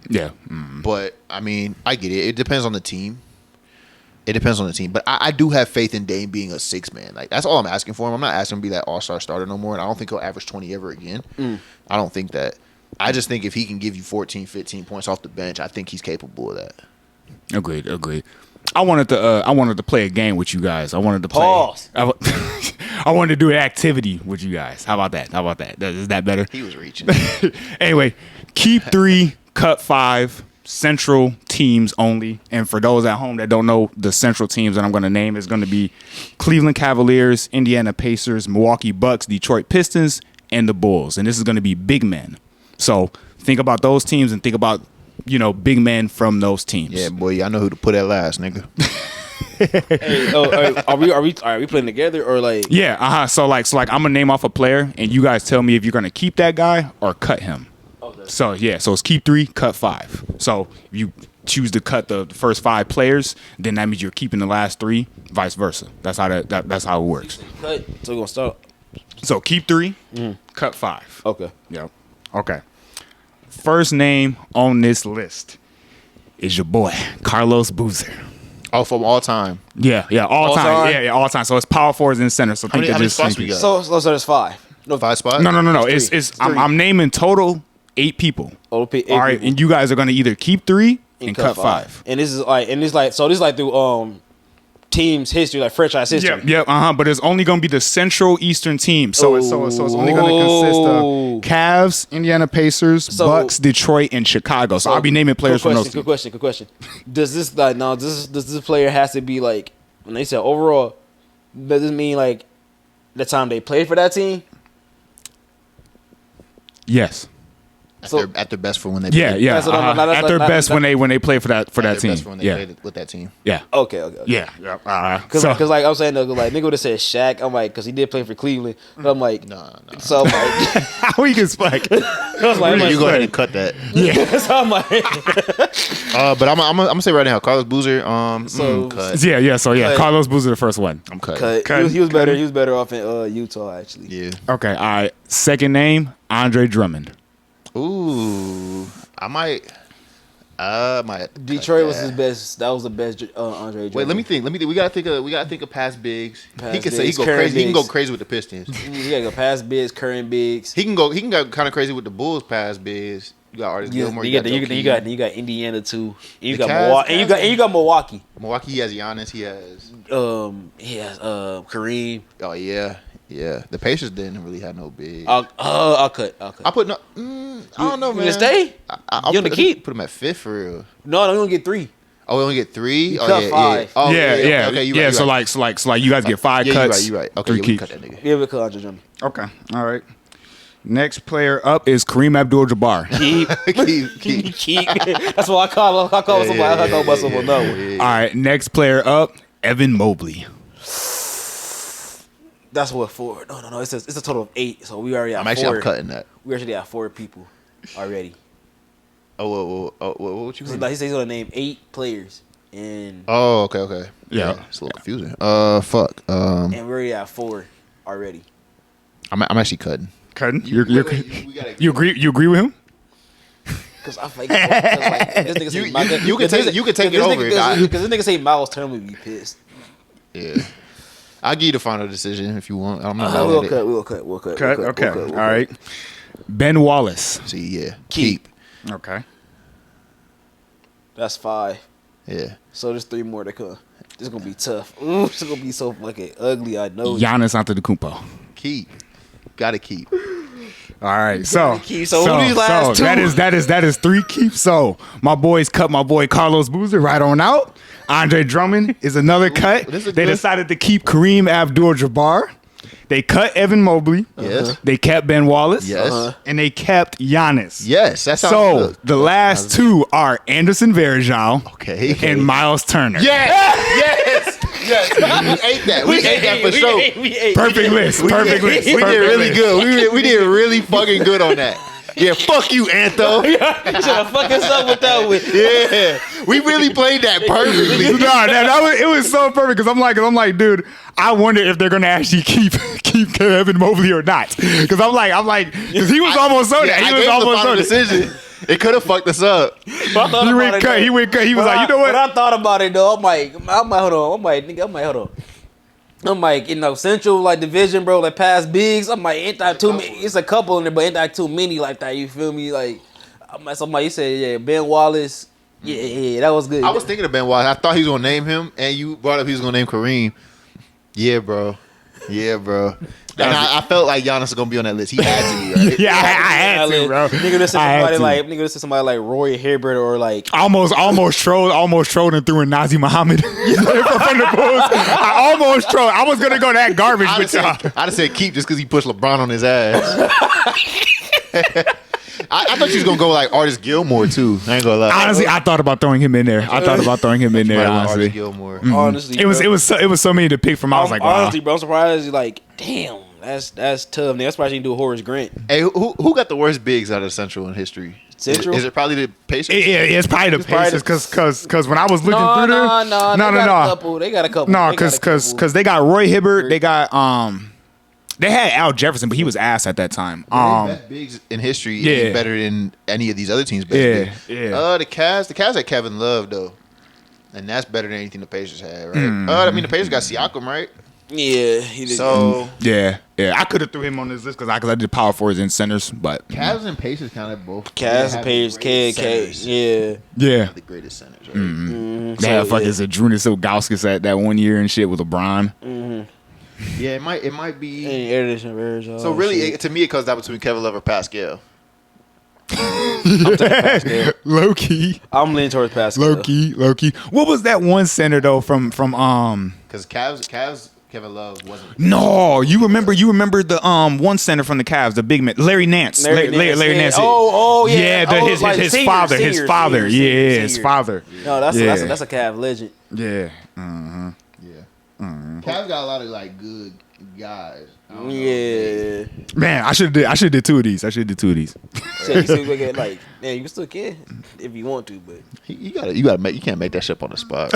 Yeah. But I mean, I get it. It depends on the team. But I do have faith in Dame being a 6-man. Like that's all I'm asking for him. I'm not asking him to be that all-star starter no more. And I don't think he'll average 20 ever again. I don't think that. I just think if he can give you 14, 15 points off the bench, I think he's capable of that. Agreed. I wanted to play a game with you guys. I wanted to play. Pause. I wanted to do an activity with you guys. How about that? Is that better? He was reaching. Anyway, keep 3, cut 5. Central teams only. And for those at home that don't know, the central teams that I'm going to name is going to be Cleveland Cavaliers, Indiana Pacers, Milwaukee Bucks, Detroit Pistons, and the Bulls. And this is going to be big men. So think about those teams and think about, big men from those teams. Yeah, boy, I know who to put at last, nigga. Hey, are we playing together or like? Yeah, So I'm gonna name off a player, and you guys tell me if you're gonna keep that guy or cut him. So it's keep 3, cut 5. So if you choose to cut the first 5 players, then that means you're keeping the last 3, vice versa. That's how that's how it works. Cut. So we're gonna start. So keep 3, cut 5. Okay. Yep. Okay. First name on this list is your boy Carlos Boozer. Oh, from all time. Yeah, all time. Yeah, all time. So it's power forwards and center. So how many spots we got? So there's 5. No, 5 spots. No. It's I'm naming total 8 people. All right, people. and you guys are gonna either keep 3 and cut 5. And this is like through teams history, like franchise history. Yep. But it's only gonna be the Central Eastern team. So it's only gonna consist of Cavs, Indiana Pacers, Bucks, Detroit, and Chicago. So I'll be naming players from those teams. Good question. Does this player has to be like when they say overall? Does this mean like the time they played for that team? Yes. At their best for when they Yeah. At their best when they play for that team. Best when they played with that team. Yeah. Okay. Yeah. Because like I'm saying, like nigga would have said Shaq. I'm like, because he did play for Cleveland. But I'm like, no. So I'm like, how we can spike? You go ahead and cut that. Yeah. So I'm like, but I'm gonna say right now, Carlos Boozer. Cut. Yeah. So cut. Carlos Boozer the first one. I'm cut. He was better. He was better off in Utah actually. Yeah. Okay. All right. Second name, Andre Drummond. Ooh, I might. Detroit was his best. That was the best Andre Drummond. Wait, let me think. We gotta think of past bigs. He can go current crazy. bigs. He can go crazy with the Pistons. You gotta go past bigs, current bigs. He can go kind of crazy with the Bulls past bigs. You got Artis Yeah, Gilmore. you got Indiana too. And you got Cavs- Milwaukee. And you got Milwaukee. Milwaukee, he has Giannis. He has Kareem. Oh yeah. The Pacers didn't really have no big. I'll cut. I put no. I don't know, man. You stay? I'll You gonna keep? Put him at 5th for real. No, you gonna get 3. Oh, we only get 3. You Oh cut yeah, 5. yeah. Oh yeah. Okay, you yeah. right, So you like, you guys get 5 yeah, cuts. you right. Okay, 3 we keeps. cut that nigga. Yeah, we cut Andre Drummond. Okay, all right. Next player up is Kareem Abdul-Jabbar. Keep. That's what I call him. I call somebody. I call someone. No. All right, next player up, Evan Mobley. That's what 4. No. It's a total of 8. So we already have 4. I'm cutting that. We actually have 4 people already. Oh, what you He mean? says he's gonna name 8 players, and Oh, okay. Yeah. It's a little confusing. Fuck. and we already have 4 already. I'm actually cutting. Cutting? We You agree? You agree with him? Cause I fake. This nigga say You can take it over. Because this nigga say Miles Turner would be pissed. Yeah. I'll give you the final decision if you want. I'm not We'll mad at it. cut. Cut. Okay. All right. Ben Wallace. See, yeah. Keep. Okay. That's 5. Yeah. So there's 3 more to come. This is gonna be tough. Ooh, this is gonna be so fucking ugly. I know. Giannis Antetokounmpo. Keep. Gotta keep. All right, so who these last 2? that is 3 keeps. So my boys cut my boy Carlos Boozer right on out. Andre Drummond is another cut. They decided to keep Kareem Abdul-Jabbar. They cut Evan Mobley. Yes. They kept Ben Wallace. Yes. And they kept Giannis. Yes. That sounds So good. the last 2 are Anderson Varejao Okay. and Miles Turner. Yes. We ate that. We ate that for sure. Perfect list. We did really good. We did really fucking good on that. Yeah, fuck you, Antho. Should have fucked us up with that one. Yeah, we really played that perfectly. It was so perfect because I'm like, dude, I wonder if they're gonna actually keep Evan Mobley or not. Because I'm like, because he was almost so that. He was almost so decision. It could have fucked us up. He went cut. He was like, you know what? But I thought about it though. I'm like, hold on. I'm like, Central like division, bro, like past bigs. I'm like, ain't that too many? It's a couple in there, but ain't that too many like that? You feel me? Like, somebody said, yeah, Ben Wallace. Yeah, that was good. I was thinking of Ben Wallace. I thought he was gonna name him, and you brought up he was gonna name Kareem. Yeah, bro. And I felt like Giannis was gonna be on that list. He had to be, right? Yeah, I had to, bro. Nigga, this is somebody like Roy Hibbert or like almost trolled and threw in Nazi Muhammad from the Bulls. I almost trolled. I was gonna go that garbage with y'all. I'd have said keep just because he pushed LeBron on his ass. I thought you was gonna go like Artis Gilmore too. I ain't gonna lie. Honestly, I thought about throwing him in there. Honestly, Artis Gilmore. honestly, it was so many to pick from. I was like, wow. Honestly, bro, I'm surprised. Like, damn, that's tough. Nigga. That's why you do Horace Grant. Hey, who got the worst bigs out of Central in history? Central? Is it probably the Pacers? Yeah, it's probably the Pacers because when I was looking through there, no, they got a couple. No, because they got Roy Hibbert, they got they had Al Jefferson, but he was ass at that time. Best bigs in history is better than any of these other teams. The Cavs had Kevin Love though, and that's better than anything the Pacers had, right? I mean the Pacers got Siakam, right? Yeah, he did. So yeah, I could have threw him on this list because I did power forwards and centers, but Cavs and Pacers kind of both. Cavs and Pacers, KK, yeah, the greatest centers. Right? They had fucking Zadrunas Ilgauskas at that 1 year and shit with LeBron. Yeah, it might be. So really, to me, it comes down between Kevin Love or Pascal. Low key. I'm leaning towards Pascal. Low key. What was that one center though from Because Cavs Kevin Love wasn't. No, you remember the one center from the Cavs, the big man, Larry Nance. Larry Nance. Oh yeah. His father. His father. His father. No, that's a Cavs legend. Yeah. Cavs got a lot of like good guys. Yeah. Man, I should did 2 of these. So you can still can if you want to, but you gotta make. You can't make that shit up on the spot.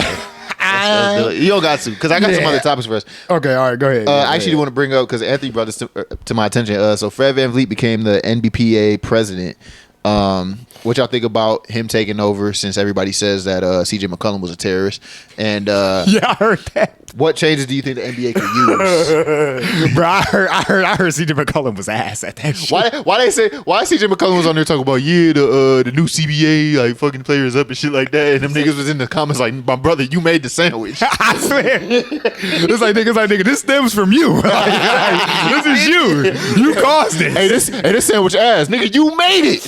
You don't got to, because I got some other topics for us. Okay, all right, go ahead. I actually want to bring up, because Anthony brought this to my attention. So Fred VanVleet became the NBPA president. What y'all think about him taking over, since everybody says that CJ McCollum was a terrorist? And yeah, I heard that. What changes do you think the NBA could use? Bro, I heard CJ McCollum was ass at that shit. Why CJ McCollum was on there talking about the new CBA like fucking players up and shit like that, and them niggas was in the comments like, my brother, you made the sandwich. I swear, it's like nigga, this stems from you. This is you. You caused it. Hey, this sandwich ass, nigga, you made it.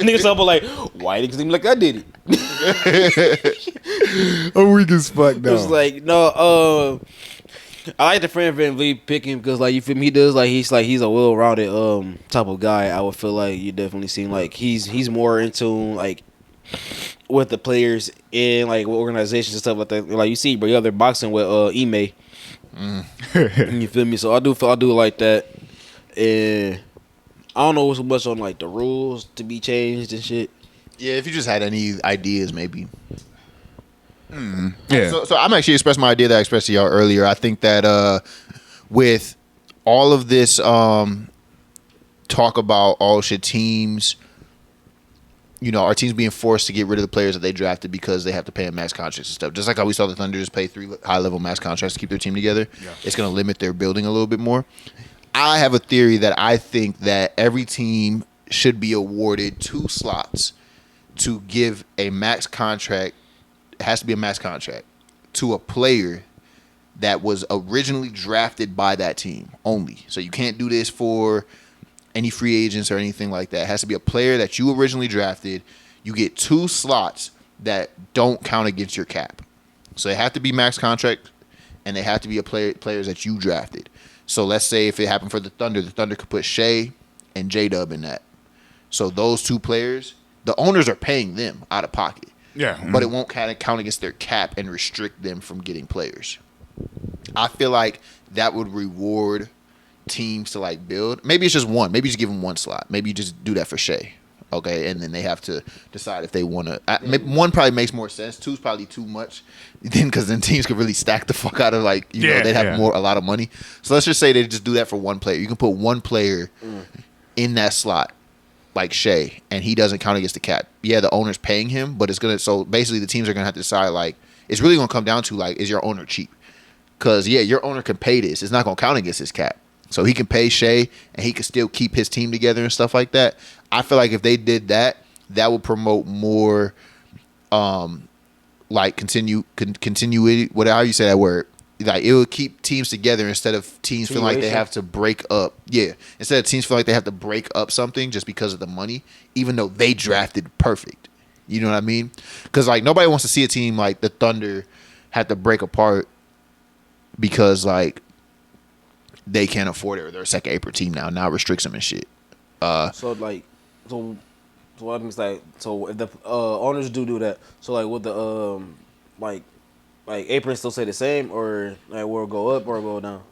Niggas talking like, why niggas seem like I did it? I'm weak as fuck though. It's like I like the friend Vanvleet picking because like you feel me, he does he's a well-rounded type of guy. I would feel like you definitely seem like he's more in tune like with the players and like with organizations and stuff like that. Like you see, bro, you have their boxing with Ime. You feel me? So I do like that, and I don't know so much on like the rules to be changed and shit. Yeah, if you just had any ideas, maybe. Yeah. So I'm actually expressing my idea that I expressed to y'all earlier. I think that with all of this talk about should teams, our teams being forced to get rid of the players that they drafted because they have to pay them max contracts and stuff. Just like how we saw the Thunder just pay 3 high-level max contracts to keep their team together. Yeah. It's going to limit their building a little bit more. I have a theory that I think that every team should be awarded 2 slots to give a max contract. It has to be a max contract to a player that was originally drafted by that team only. So you can't do this for any free agents or anything like that. It has to be a player that you originally drafted. You get 2 slots that don't count against your cap. So they have to be max contract, and they have to be players that you drafted. So let's say if it happened for the Thunder could put Shea and J-Dub in that. So those 2 players, the owners are paying them out of pocket. Yeah. But it won't kind of count against their cap and restrict them from getting players. I feel like that would reward teams to like build. Maybe it's just one. Maybe you just give them 1 slot. Maybe you just do that for Shea. Okay, and then they have to decide if they want to. 1 probably makes more sense. 2 is probably too much. Then because then teams could really stack the fuck out of they'd have a lot of money. So let's just say they just do that for 1 player. You can put 1 player in that slot, like Shea, and he doesn't count against the cap. Yeah, the owner's paying him, but it's gonna. So basically, the teams are gonna have to decide like it's really gonna come down to like, is your owner cheap? Because your owner can pay this. It's not gonna count against his cap. So he can pay Shea, and he can still keep his team together and stuff like that. I feel like if they did that, that would promote more, like continuity. How you say that word? Like it would keep teams together instead of teams feeling like they have to break up. Yeah, instead of teams feeling like they have to break up something just because of the money, even though they drafted perfect. You know what I mean? Because like nobody wants to see a team like the Thunder have to break apart because like they can't afford it or they're a second apron team now. It restricts them and shit. So what means like if the owners do that, so like would the like aprons still stay the same or like will it go up or go down?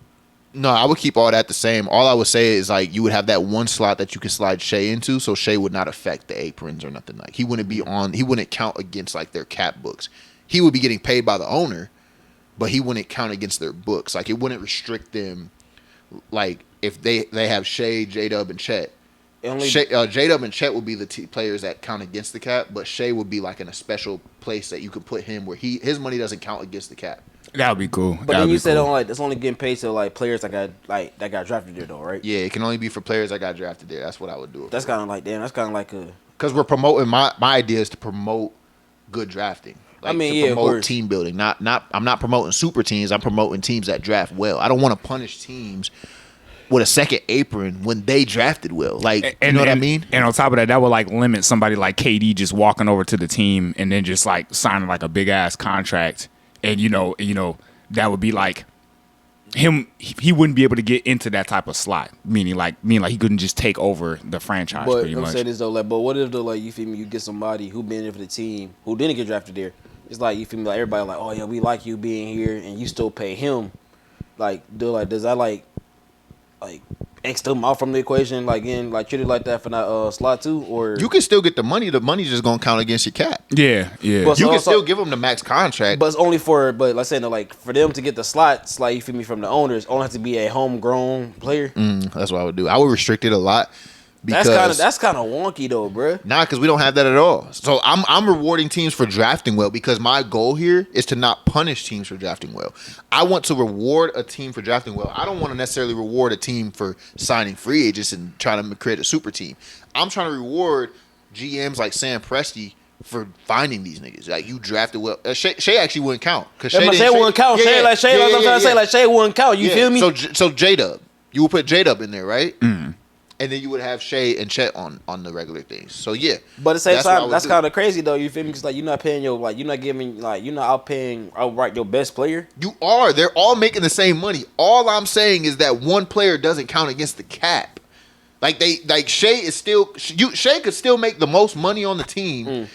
No, I would keep all that the same. All I would say is like you would have that 1 slot that you could slide Shea into, so Shea would not affect the aprons or nothing. Like he wouldn't count against like their cap books. He would be getting paid by the owner, but he wouldn't count against their books. Like it wouldn't restrict them. Like if they have Shea, J-Dub, and Chet. J-Dub and Chet would be the players that count against the cap, but Shea would be like in a special place that you could put him where his money doesn't count against the cap. That would be cool. But then you said it's only getting paid to like players that got drafted there though, right? Yeah, it can only be for players that got drafted there. That's what I would do. That's kind of like because we're promoting my idea is to promote good drafting. Like, promote team building. I'm not promoting super teams. I'm promoting teams that draft well. I don't want to punish teams with a second apron when they drafted well. Like, you know what I mean? And on top of that would like limit somebody like KD just walking over to the team and then just like signing like a big ass contract. And you know, that would be like him. He wouldn't be able to get into that type of slot. Meaning like he couldn't just take over the franchise. But pretty I'm much. saying this though, like, but what if though, like you feel me? You get somebody who been there for the team who didn't get drafted there. It's like you feel me? Like everybody like, oh yeah, we like you being here, and you still pay him. Like, does that like X them out from the equation, like treat it like that for that slot too, or you can still get the money. The money's just gonna count against your cap. Yeah. But you can still give them the max contract, but it's only for. But let's say like for them to get the slots, like you feel me, from the owners, only have to be a homegrown player. That's what I would do. I would restrict it a lot Because that's kind of wonky though, bro. Nah, because we don't have that at all. So I'm rewarding teams for drafting well because my goal here is to not punish teams for drafting well. I want to reward a team for drafting well. I don't want to necessarily reward a team for signing free agents and trying to create a super team. I'm trying to reward GMs like Sam Presti for finding these niggas. Like, you drafted well. Shea actually wouldn't count. Because Shea wouldn't count. Shea I'm trying to say, like, Shea wouldn't count. You feel me? So J-Dub. You would put J-Dub in there, right? Mm. And then you would have Shea and Chet on the regular things. So, yeah. But at the same time, that's kind of crazy, though. You feel me? Because, like, you're not paying you're not outpaying outright your best player. You are. They're all making the same money. All I'm saying is that one player doesn't count against the cap. Shea could still make the most money on the team. Mm.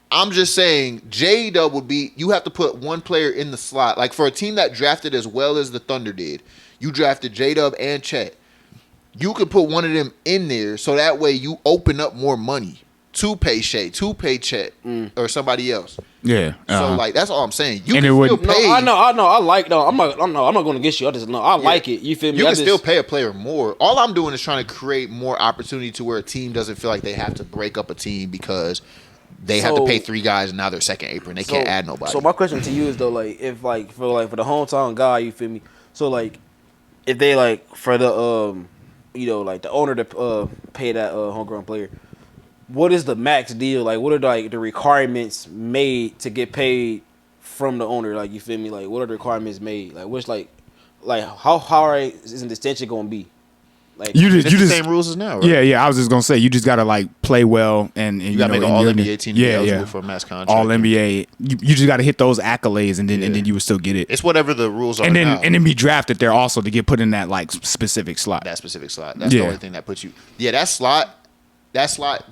I'm just saying J-Dub would be, you have to put one player in the slot. Like, for a team that drafted as well as the Thunder did, you drafted J-Dub and Chet. You could put one of them in there so that way you open up more money to pay Shea, to pay Chet, or somebody else. Yeah. So, like, that's all I'm saying. You and can still pay. No, I know. I like, no, I'm not going to get you. I just know. I like it. You feel me? You can still pay a player more. All I'm doing is trying to create more opportunity to where a team doesn't feel like they have to break up a team because they have to pay 3 guys and now they're second apron. They can't add nobody. So my question to you is though, like, if like for the hometown guy, you feel me? So like, if they like for the like the owner to pay that homegrown player, what is the max deal? Like, what are like the requirements made to get paid from the owner? Like, you feel me? Like, what are the requirements made? Like, what's like how hard is the extension gonna be? Like, you just the same rules as now, right? Yeah. I was just gonna say you just gotta like play well and you gotta make an all NBA team to be eligible for a max contract. All NBA. You just gotta hit those accolades and then you would still get it. It's whatever the rules are. And then be drafted there also to get put in that like specific slot. That specific slot. That's the only thing that puts you. Yeah, that slot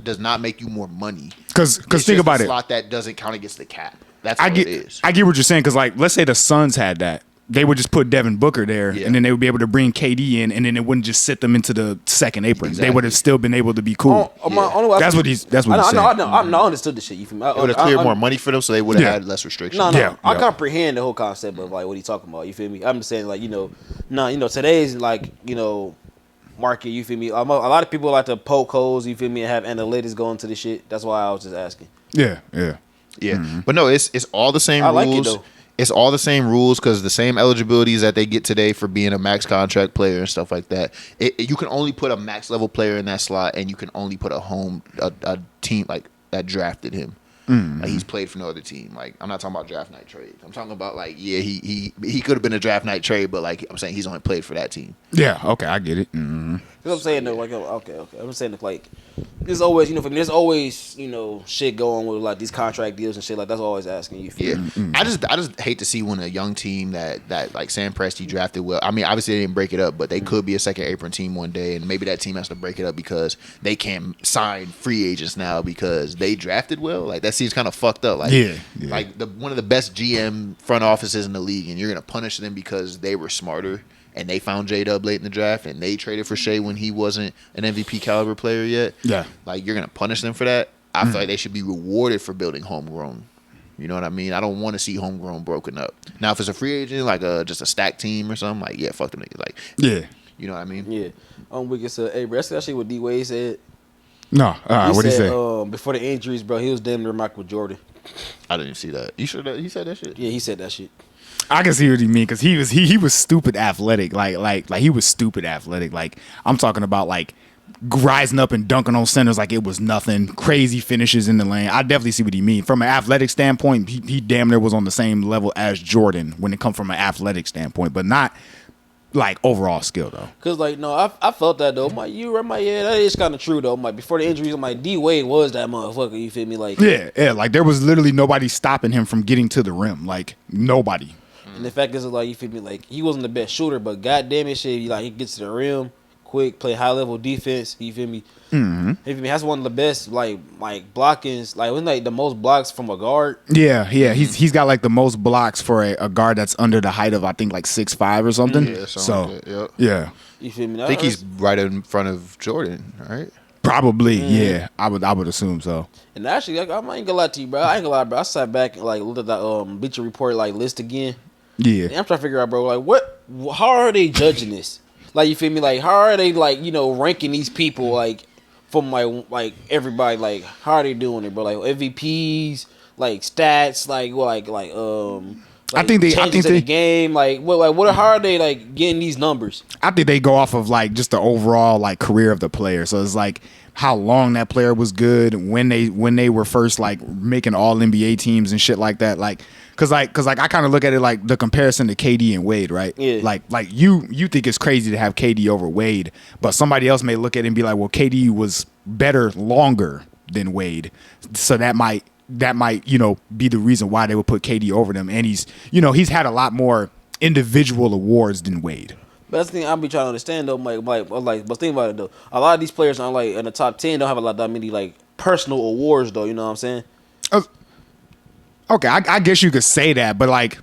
does not make you more money. Because think about it. Slot that doesn't count against the cap. That's what it is. I get what you're saying. Because like, let's say the Suns had that. They would just put Devin Booker there, and then they would be able to bring KD in, and then it wouldn't just sit them into the second apron. Exactly. They would have still been able to be cool. That's what he's saying. I understood the shit. You feel me? It would have cleared more money for them, so they would have had less restrictions. No. I comprehend the whole concept of like what he's talking about. You feel me? I'm just saying like today's like market. You feel me? A lot of people like to poke holes. You feel me? And have analytics go into the shit. That's why I was just asking. Yeah. Mm-hmm. But no, it's all the same rules. I like it though. It's all the same rules because the same eligibilities that they get today for being a max contract player and stuff like that. You can only put a max level player in that slot, and you can only put a team like that drafted him. Mm-hmm. Like, he's played for no other team. Like, I'm not talking about draft night trades. I'm talking about like, he could have been a draft night trade, but like I'm saying, he's only played for that team. Yeah, okay, I get it. Mm-hmm. I'm saying though, like, okay. I'm saying like, there's always, for me, there's always, shit going with like these contract deals and shit. Like, that's always asking you. Yeah, mm-hmm. I just hate to see when a young team that like Sam Presti drafted well. I mean, obviously they didn't break it up, but they could be a second apron team one day, and maybe that team has to break it up because they can't sign free agents now because they drafted well. Like, that seems kind of fucked up. Like, like one of the best GM front offices in the league, and you're gonna punish them because they were smarter. And they found J-Dub late in the draft, and they traded for Shea when he wasn't an MVP caliber player yet. Yeah. Like, you're going to punish them for that? I feel like they should be rewarded for building homegrown. You know what I mean? I don't want to see homegrown broken up. Now, if it's a free agent, like just a stacked team or something, like, yeah, fuck them niggas. Like, you know what I mean? Yeah. We can say, hey, bro, that's actually what D-Wade said. No. What did he say? Before the injuries, bro, he was damn near Michael Jordan. I didn't see that. You sure that he said that shit? Yeah, he said that shit. I can see what you mean because he was stupid athletic, like he was stupid athletic. Like, I'm talking about like rising up and dunking on centers like it was nothing. Crazy finishes in the lane. I definitely see what he mean from an athletic standpoint. He damn near was on the same level as Jordan when it comes from an athletic standpoint, but not like overall skill though. Cause like I felt that though. I'm like, that is kind of true though. I'm like, before the injuries, I'm like, D-Wade was that motherfucker. You feel me? Like, yeah. Like, there was literally nobody stopping him from getting to the rim. Like, nobody. And the fact is, like, you feel me, like, he wasn't the best shooter, but goddamn it, shit, he gets to the rim quick, play high level defense. You feel me? Mm-hmm. You feel me? That's one of the best like blockings. Like, wasn't like the most blocks from a guard? Yeah. He's got like the most blocks for a guard that's under the height of I think like 6'5" or something. Yeah, like yeah. You feel me? I think he's right in front of Jordan, right? Probably, yeah. I would assume so. And actually, I ain't gonna lie to you, bro. I sat back and like looked at that Bleacher Report like list again. Yeah, and I'm trying to figure out, bro. Like, how are they judging this? Like, you feel me? Like, how are they, like, you know, ranking these people, like, from, like everybody, like, how are they doing it, bro? Like, MVPs, like, stats, like, I think the game, how are they, like, getting these numbers? I think they go off of, like, just the overall, like, career of the player. So it's like how long that player was good, when they were first, like, making all NBA teams and shit like that. Like, cause I kind of look at it like the comparison to KD and Wade, right? Yeah. Like you think it's crazy to have KD over Wade, but somebody else may look at it and be like, well, KD was better longer than Wade, so that might you know be the reason why they would put KD over them. And he's had a lot more individual awards than Wade. But that's the thing I be trying to understand though, but think about it though. A lot of these players aren't like in the top 10. Don't have a lot that many like personal awards though. You know what I'm saying? Okay, I guess you could say that, but like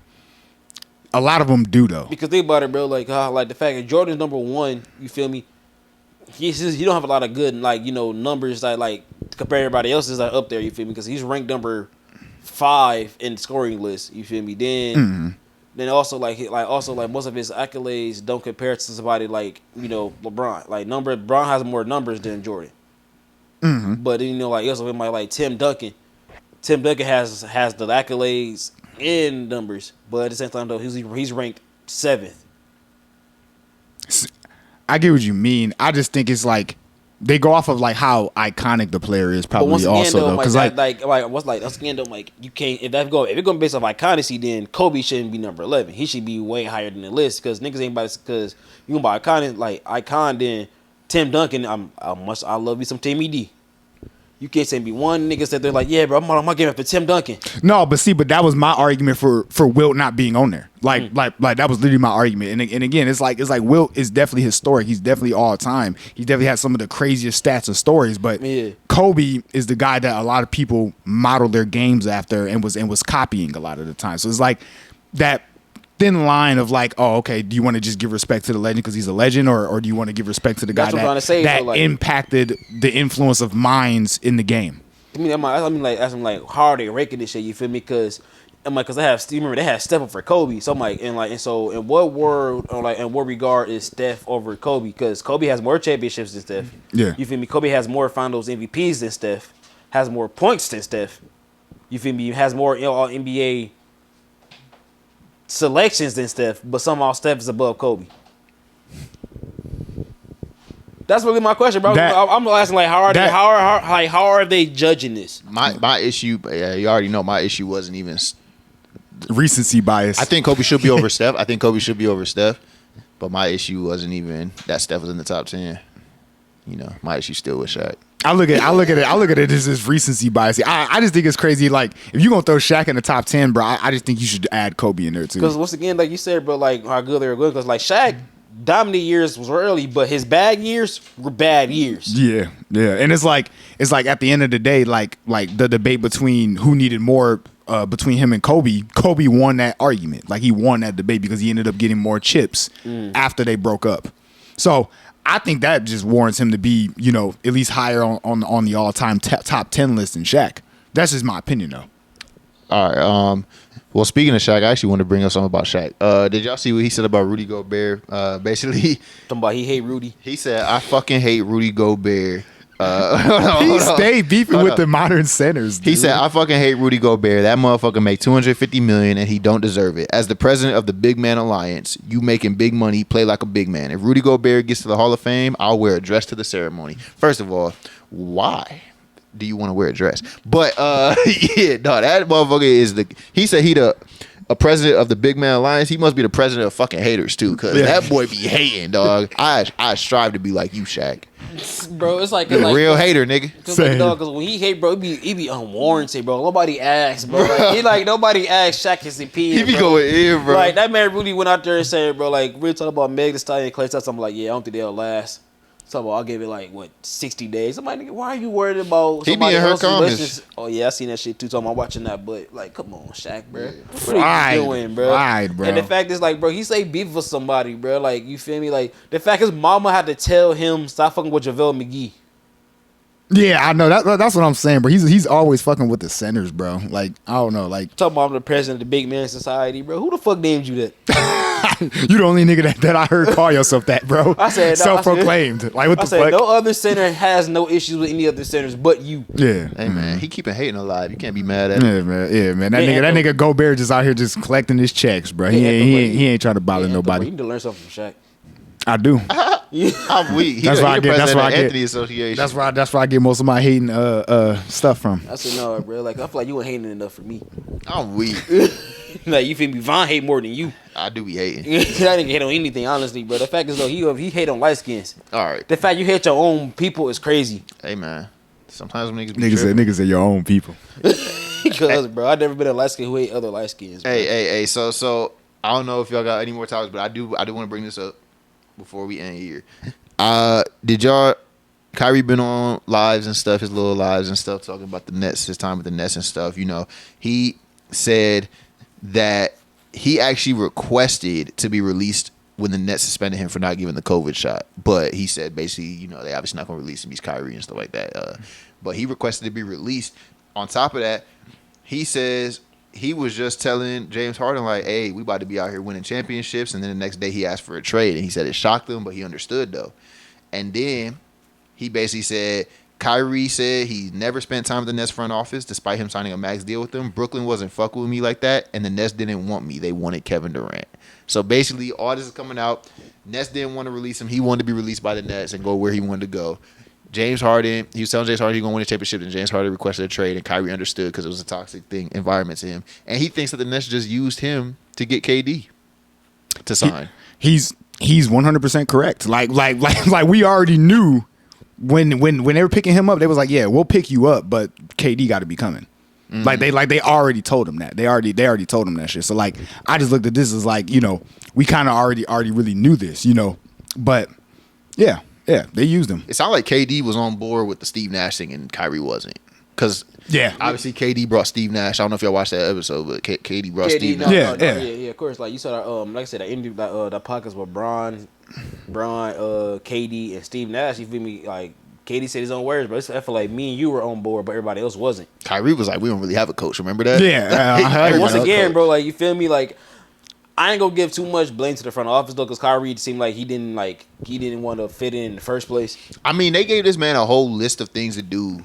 a lot of them do though. Because think about it, bro. Like the fact that Jordan's number 1. You feel me? He don't have a lot of good like numbers that like compare to everybody else's like up there. You feel me? Because he's ranked number 5 in the scoring list. You feel me? Then also like most of his accolades don't compare to somebody like LeBron. Like LeBron has more numbers than Jordan. But like also somebody like Tim Duncan. Tim Duncan has the accolades and numbers, but at the same time though he's ranked 7th. I get what you mean. I just think it's like they go off of like how iconic the player is, probably. But once again, also though, because once again though, like you can't if it's going based off iconicity, then Kobe shouldn't be number 11. He should be way higher than the list because niggas ain't about because you gonna buy icon then Tim Duncan. I love you some Timmy D. You can't say me one nigga said they're like, yeah, bro, I'm gonna give it for Tim Duncan. No, but that was my argument for Wilt not being on there. Like that was literally my argument. And again, it's like Wilt is definitely historic. He's definitely all time. He definitely has some of the craziest stats and stories. But Kobe is the guy that a lot of people model their games after and was copying a lot of the time. So it's like that thin line of like, oh, okay, do you want to just give respect to the legend because he's a legend, or do you want to give respect to the guy that impacted the influence of minds in the game? I mean, how are they ranking this shit? You feel me? Because they have Steph over Kobe. So I'm like, so in what world or like in what regard is Steph over Kobe? Because Kobe has more championships than Steph. Yeah, you feel me? Kobe has more Finals MVPs than Steph. Has more points than Steph. You feel me? Has more all NBA selections than Steph, but somehow Steph is above Kobe. That's really my question, bro. I'm asking like, how are they judging this? My issue, you already know, my issue wasn't even recency bias. I think Kobe should be over Steph. But my issue wasn't even that Steph was in the top 10. My issue still with Shaq. I look at it as recency bias. I just think it's crazy. Like, if you're gonna throw Shaq in the top 10, bro, I just think you should add Kobe in there too. Because once again, like you said, bro, like how good they were good. Because like Shaq dominant years was early, but his bad years were bad years. Yeah, and it's like at the end of the day, like the debate between who needed more between him and Kobe. Kobe won that argument. Like he won that debate because he ended up getting more chips after they broke up. So I think that just warrants him to be, at least higher on the all-time top 10 list than Shaq. That's just my opinion, though. All right. Well, speaking of Shaq, I actually want to bring up something about Shaq. Did y'all see what he said about Rudy Gobert? Basically, talking about he hate Rudy. He said, "I fucking hate Rudy Gobert." He stayed beefing with the modern centers. Dude. He said, "I fucking hate Rudy Gobert. That motherfucker make $250 million and he don't deserve it. As the president of the Big Man Alliance, you making big money, play like a big man. If Rudy Gobert gets to the Hall of Fame, I'll wear a dress to the ceremony." First of all, why do you want to wear a dress? But that motherfucker is he said he a president of the Big Man Alliance. He must be the president of fucking haters too, because that boy be hating, dog. I strive to be like you, Shaq. Bro, it's like real hater, nigga. Because when he hate, bro, he be unwarranted, bro. Nobody asks, bro. Like, nobody asks Shaq his opinion. He be going in, bro. Like, that man really went out there and said, bro, like, we're talking about Meg Thee Stallion and Clay Thompson. I'm like, yeah, I don't think they'll last. So I'll give it like 60 days. I'm like, nigga, why are you worried about somebody else's relationship? Oh yeah, I seen that shit too. So I'm watching that, but like, come on, Shaq, bro. What are you doing, bro? Bro? And the fact is, like, bro, he say beef with somebody, bro. Like, you feel me? Like, the fact his mama had to tell him stop fucking with JaVale McGee. Yeah, I know that's what I'm saying, bro. He's always fucking with the centers, bro. Like, I don't know, like talking about I'm the president of the Big Man Society, bro. Who the fuck named you that? You the only nigga that I heard call yourself that, bro. I said self-proclaimed. Like what the fuck? No other center has no issues with any other centers but you. Yeah. Hey man, he keeping hating alive. You can't be mad at him. Yeah, man. That nigga Gobert just out here just collecting his checks, bro. He ain't trying to bother nobody. You need to learn something from Shaq. I do. I'm weak. That's where I get. That's where I get. Anthony Association. That's where I get most of my hating stuff from. I said no, bro. Like I feel like you ain't hating enough for me. I'm weak. Like you feel me? Von hate more than you. I do be hating. I didn't hate on anything, honestly. But the fact is though, he hate on light skins. All right. The fact you hate your own people is crazy. Hey man, sometimes niggas say your own people. Because bro, I never been a light skin who hate other light skins. Bro. Hey. So I don't know if y'all got any more topics, but I do want to bring this up before we end here. Did y'all? Kyrie been on lives and stuff, his little lives and stuff, talking about the Nets, his time with the Nets and stuff. You know, he said that he actually requested to be released when the Nets suspended him for not giving the COVID shot. But he said basically, you know, they obviously not going to release him. He's Kyrie and stuff like that. But he requested to be released. On top of that, he says he was just telling James Harden, like, hey, we about to be out here winning championships. And then the next day he asked for a trade. And he said it shocked him, but he understood, though. And then he basically said, Kyrie said he never spent time with the Nets front office despite him signing a max deal with them. Brooklyn wasn't fucking with me like that, and the Nets didn't want me. They wanted Kevin Durant. So basically, all this is coming out. Nets didn't want to release him. He wanted to be released by the Nets and go where he wanted to go. James Harden, he was telling James Harden he was going to win a championship, and James Harden requested a trade, and Kyrie understood because it was a toxic environment to him. And he thinks that the Nets just used him to get KD to sign. He's 100% correct. Like we already knew. When they were picking him up, they was like, "Yeah, we'll pick you up, but KD got to be coming." Mm-hmm. Like they already told him that. They already told him that shit. So like, I just looked at this as like, you know, we kind of already really knew this, you know. But yeah, they used him. It sounded like KD was on board with the Steve Nash thing, and Kyrie wasn't. Because obviously KD brought Steve Nash. I don't know if y'all watched that episode, but KD brought Steve Nash. Yeah, of course. Like you saw, like I said, the podcast with Braun, KD, and Steve Nash. You feel me? Like KD said his own words, but I feel like me and you were on board, but everybody else wasn't. Kyrie was like, "We don't really have a coach." Remember that? Yeah. Once again, bro, like you feel me? Like I ain't gonna give too much blame to the front office though, because Kyrie seemed like he didn't want to fit in the first place. I mean, they gave this man a whole list of things to do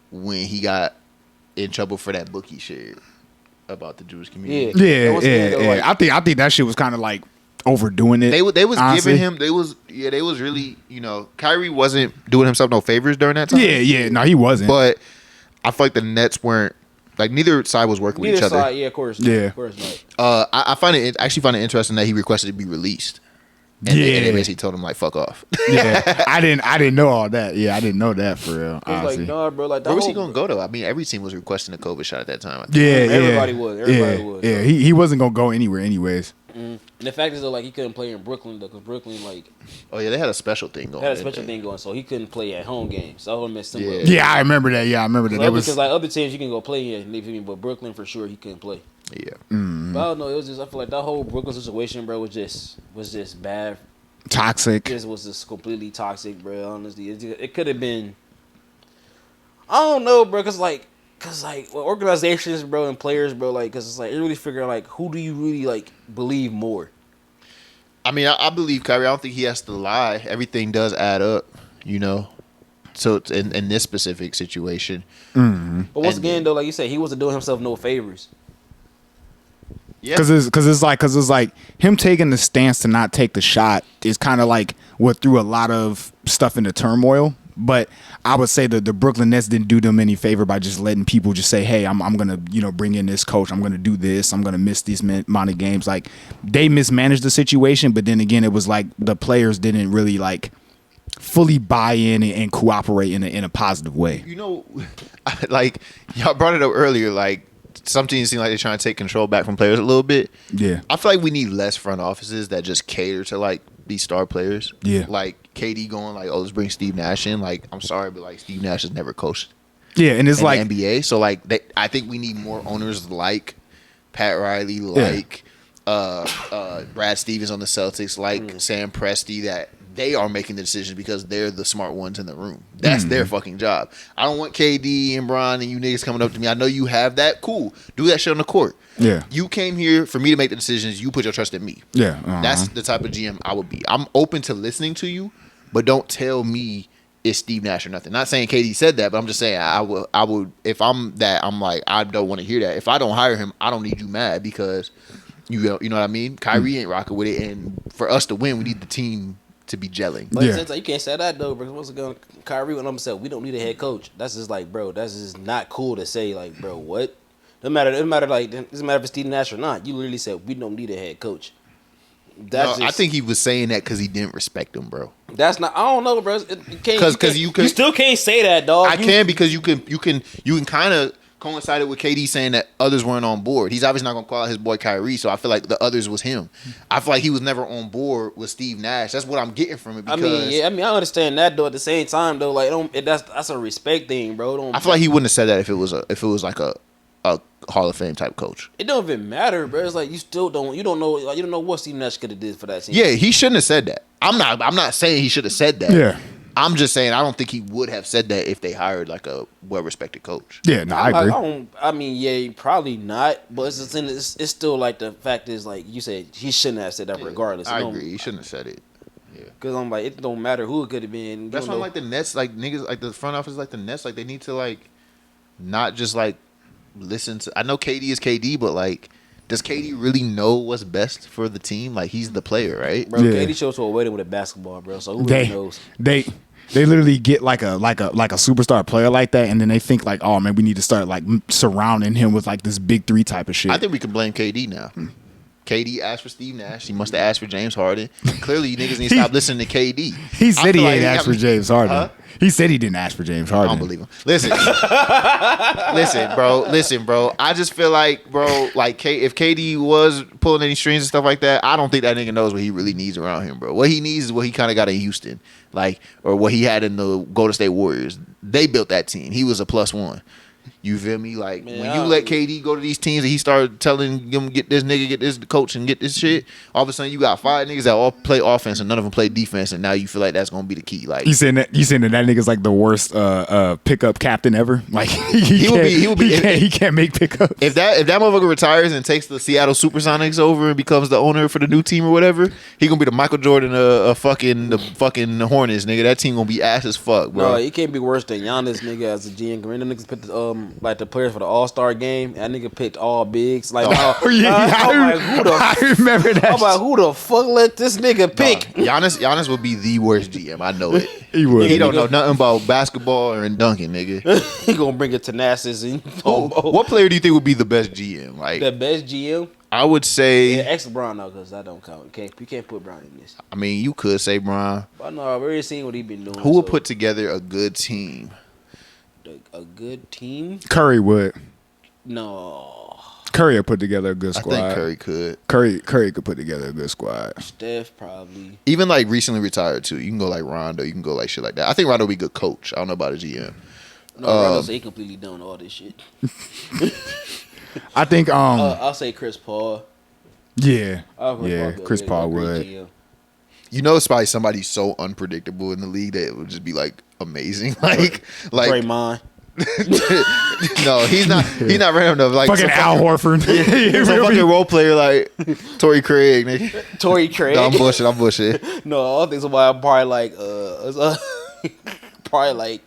when he got in trouble for that book he shared about the Jewish community. Yeah. I think that shit was kind of like overdoing it. They was honestly. giving him. They was really, you know, Kyrie wasn't doing himself no favors during that time. Yeah. No, he wasn't. But I feel like the Nets weren't. Like neither side was working with each other. Side, of course. Like. I find it interesting that he requested to be released. And they basically told him like fuck off. Yeah, I didn't know all that. Yeah, I didn't know that for real. Like, nah, bro. Like, where was he gonna go though? I mean, every team was requesting a COVID shot at that time. Everybody was. Yeah, he wasn't gonna go anywhere anyways. And the fact is though, like he couldn't play in Brooklyn though, because Brooklyn like. Oh yeah, they had a special thing going. So he couldn't play at home games. So I missed him. Yeah, I remember that. Yeah, I remember that. Because like other teams you can go play in, but Brooklyn for sure he couldn't play. Yeah. Mm-hmm. But I don't know. It was just I feel like that whole Brooklyn situation, bro, was just bad. Toxic. This was just completely toxic, bro. Honestly, it could have been. I don't know, bro. Cause organizations, bro, and players, bro, like, cause it's like you really figure out like who do you really like believe more. I mean, I believe Kyrie. I don't think he has to lie. Everything does add up, you know. So in this specific situation, But once again, though, like you said, he wasn't doing himself no favors. Yeah, because it's like him taking the stance to not take the shot is kind of like what threw a lot of stuff into turmoil. But I would say that the Brooklyn Nets didn't do them any favor by just letting people just say, "Hey, I'm gonna bring in this coach. I'm gonna do this. I'm gonna miss these amount of games." Like they mismanaged the situation, but then again, it was like the players didn't really like fully buy in and cooperate in a positive way. You know, like y'all brought it up earlier, like. Some teams seem like they're trying to take control back from players a little bit. Yeah. I feel like we need less front offices that just cater to, like, these star players. Yeah. Like, KD going, like, oh, let's bring Steve Nash in. Like, I'm sorry, but, like, Steve Nash has never coached. Yeah, and it's in like... the NBA. So, like, I think we need more owners like Pat Riley, like Brad Stevens on the Celtics, like Sam Presti that they are making the decisions because they're the smart ones in the room. That's their fucking job. I don't want KD and Bron and you niggas coming up to me. I know you have that. Cool. Do that shit on the court. Yeah. You came here for me to make the decisions. You put your trust in me. Yeah. That's the type of GM I would be. I'm open to listening to you, but don't tell me it's Steve Nash or nothing. Not saying KD said that, but I'm just saying I would if I'm that, I'm like, I don't want to hear that. If I don't hire him, I don't need you mad because you know what I mean? Kyrie ain't rocking with it, and for us to win, we need the team to be gelling. But since you can't say that though, bro. Once again, Kyrie went up and said we don't need a head coach. That's just like, bro, that's just not cool to say. Like, bro, what? It doesn't matter if it's Steve Nash or not. You literally said we don't need a head coach. I think he was saying that because he didn't respect him, bro. That's not. I don't know, bro. You still can't say that, dog. I can because you can kind of coincide it with KD saying that others weren't on board. He's obviously not gonna call out his boy Kyrie, so I feel like the others was him. I feel like he was never on board with Steve Nash. That's what I'm getting from it. Because, I understand that though. At the same time though, like that's a respect thing, bro. I feel like he wouldn't have said that if it was like a Hall of Fame type coach. It don't even matter, bro. It's like you don't know what Steve Nash could have did for that team. Yeah, he shouldn't have said that. I'm not saying he should have said that. Yeah. I'm just saying I don't think he would have said that if they hired like a well-respected coach. Yeah, no, I agree. Probably not. But it's still like the fact is like you said he shouldn't have said that regardless. I agree. He shouldn't have said it. Yeah. Because I'm like it don't matter who it could have been. That's why like the Nets, like niggas, like the front office, like the Nets, like they need to like not just like listen to. I know KD is KD, but like, does KD really know what's best for the team? Like he's the player, right? Bro, KD shows to a wedding with a basketball, bro. So who really knows? They literally get like a superstar player like that, and then they think like, oh man, we need to start like surrounding him with like this big three type of shit. I think we can blame KD now. KD asked for Steve Nash. He must have asked for James Harden. Clearly, you niggas need to stop listening to KD. He said he ain't asked for James Harden. Huh? He said he didn't ask for James Harden. I don't believe him. Listen, bro. I just feel like, bro, like if KD was pulling any strings and stuff like that, I don't think that nigga knows what he really needs around him, bro. What he needs is what he kind of got in Houston, like, or what he had in the Golden State Warriors. They built that team. He was a +1. You feel me? Like, man, when you let KD go to these teams and he started telling them, get this nigga, get this coach, and get this shit, all of a sudden you got 5 niggas that all play offense and none of them play defense, and now you feel like that's going to be the key. Like, you saying that nigga's like the worst pickup captain ever? Like, he can't make pickups. If that motherfucker retires and takes the Seattle Supersonics over and becomes the owner for the new team or whatever, he going to be the Michael Jordan the fucking Hornets, nigga. That team going to be ass as fuck, bro. No, he can't be worse than Giannis, nigga, as a GM. Them niggas put the players for the All-Star game. That nigga picked all bigs. Like, I remember that. I'm like, who the fuck let this nigga pick? Giannis would be the worst GM. I know it. He would. He don't know nothing about basketball or dunking, nigga. He gonna bring a tenacity. What player do you think would be the best GM? Like the best GM? I would say X LeBron though, because that don't count. You can't put Brown in this. I mean, you could say Bron. But no, I've already seen what he been doing. Who would put together a good team? A good team? Curry would. No. Curry would put together a good squad. I think Curry could. Curry could put together a good squad. Steph probably. Even like recently retired too. You can go like Rondo. You can go like shit like that. I think Rondo would be a good coach. I don't know about a GM. No, Rondo say he completely done all this shit. I think I'll say Chris Paul. Yeah. Chris Paul would. GM. You know, it's probably somebody so unpredictable in the league that it would just be like amazing. like Draymond. No, he's not random though. Like fucking Al Horford. He's a fucking role player like Torrey Craig, nigga. Torrey Craig. No, I'm bullshit. No, I think somebody probably like probably like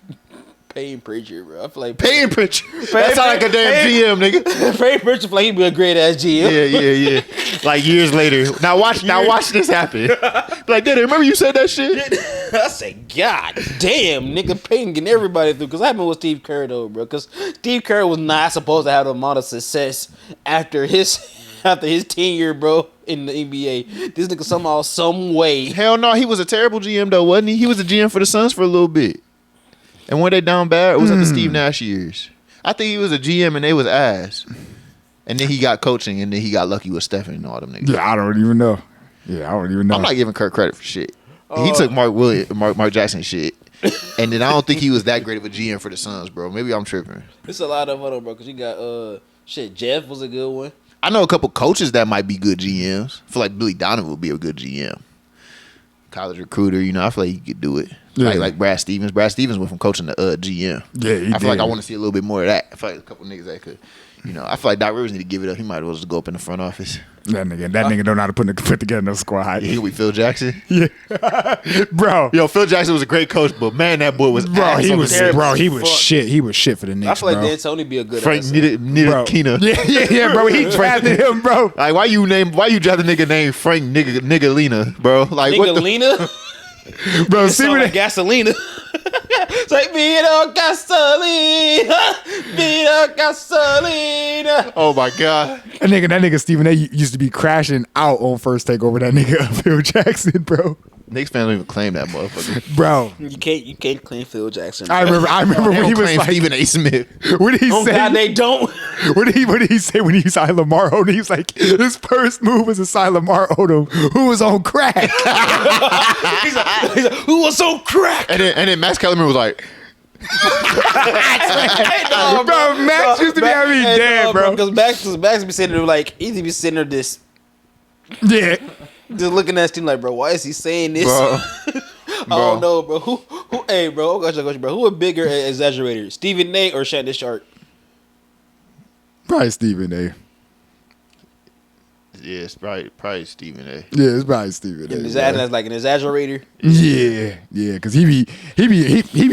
Payne Pritchard, bro. I feel like Payne Pritchard. That sound like a damn GM, nigga. Payne Pritchard feel like he'd be a great ass GM. Yeah. Like years later. Now watch this happen. Like, Daddy, remember you said that shit? I said, God damn, nigga, Payne getting everybody through. Because I happened with Steve Kerr though, bro. Because Steve Kerr was not supposed to have the amount of success after his tenure, bro, in the NBA. This nigga somehow, some way. Hell no, he was a terrible GM though, wasn't he? He was a GM for the Suns for a little bit. And when they down bad, it was at the Steve Nash years. I think he was a GM and they was ass. And then he got coaching and then he got lucky with Stephen and all them niggas. Yeah, I don't even know. I'm not giving Kirk credit for shit. He took Mark Jackson shit. And then I don't think he was that great of a GM for the Suns, bro. Maybe I'm tripping. It's a lot of other, bro, because you got, Jeff was a good one. I know a couple coaches that might be good GMs. I feel like Billy Donovan would be a good GM. college recruiter. You know, I feel like he could do it. Yeah. Like Brad Stevens. Brad Stevens went from coaching to GM. Yeah, he I feel like did. I want to see a little bit more of that. I feel like a couple niggas that could. You know, I feel like Doc Rivers need to give it up. He might as well just go up in the front office. That nigga don't know how to put together no squad. He with Phil Jackson. Yeah, bro. Yo, Phil Jackson was a great coach, but man, that boy was ass He on was the terrible. he was shit. He was shit for the Knicks. I feel like bro. D'Antoni be a good Frank ass. needed Bro. Keena. Yeah, bro. He drafted him, bro. Like, why you draft a nigga named Frank nigga Lena, bro? Like, what the Lena? Bro, It see sound what like gasolina. It's like Vito Gasolina, Vito Gasolina. Oh my god. that nigga Stephen A. used to be crashing out on first take over that nigga Phil Jackson, bro. Knicks fans don't even claim that motherfucker. Bro, You can't claim Phil Jackson. I remember They when he don't was claim like, Stephen A. Smith. what did he Oh say? God, they don't. What did he say when he signed Lamar Odom? He was like, his first move was to sign Lamar Odom, who was on crack. he's like, who was on crack? And then Max Kellerman was like, No, Bro, Max used to be having me dead, bro. Because Max be sitting there like, he be sitting there just Yeah. looking at him like, bro, why is he saying this? bro. I don't know, bro. Who? Hey, bro. I got you, bro. Who a bigger exaggerator, Stephen A. or Shannon Sharp? Probably Stephen A. Yeah, it's probably Stephen A. Yeah, it's probably Stephen A. Is that as like an exaggerator? Yeah, because he be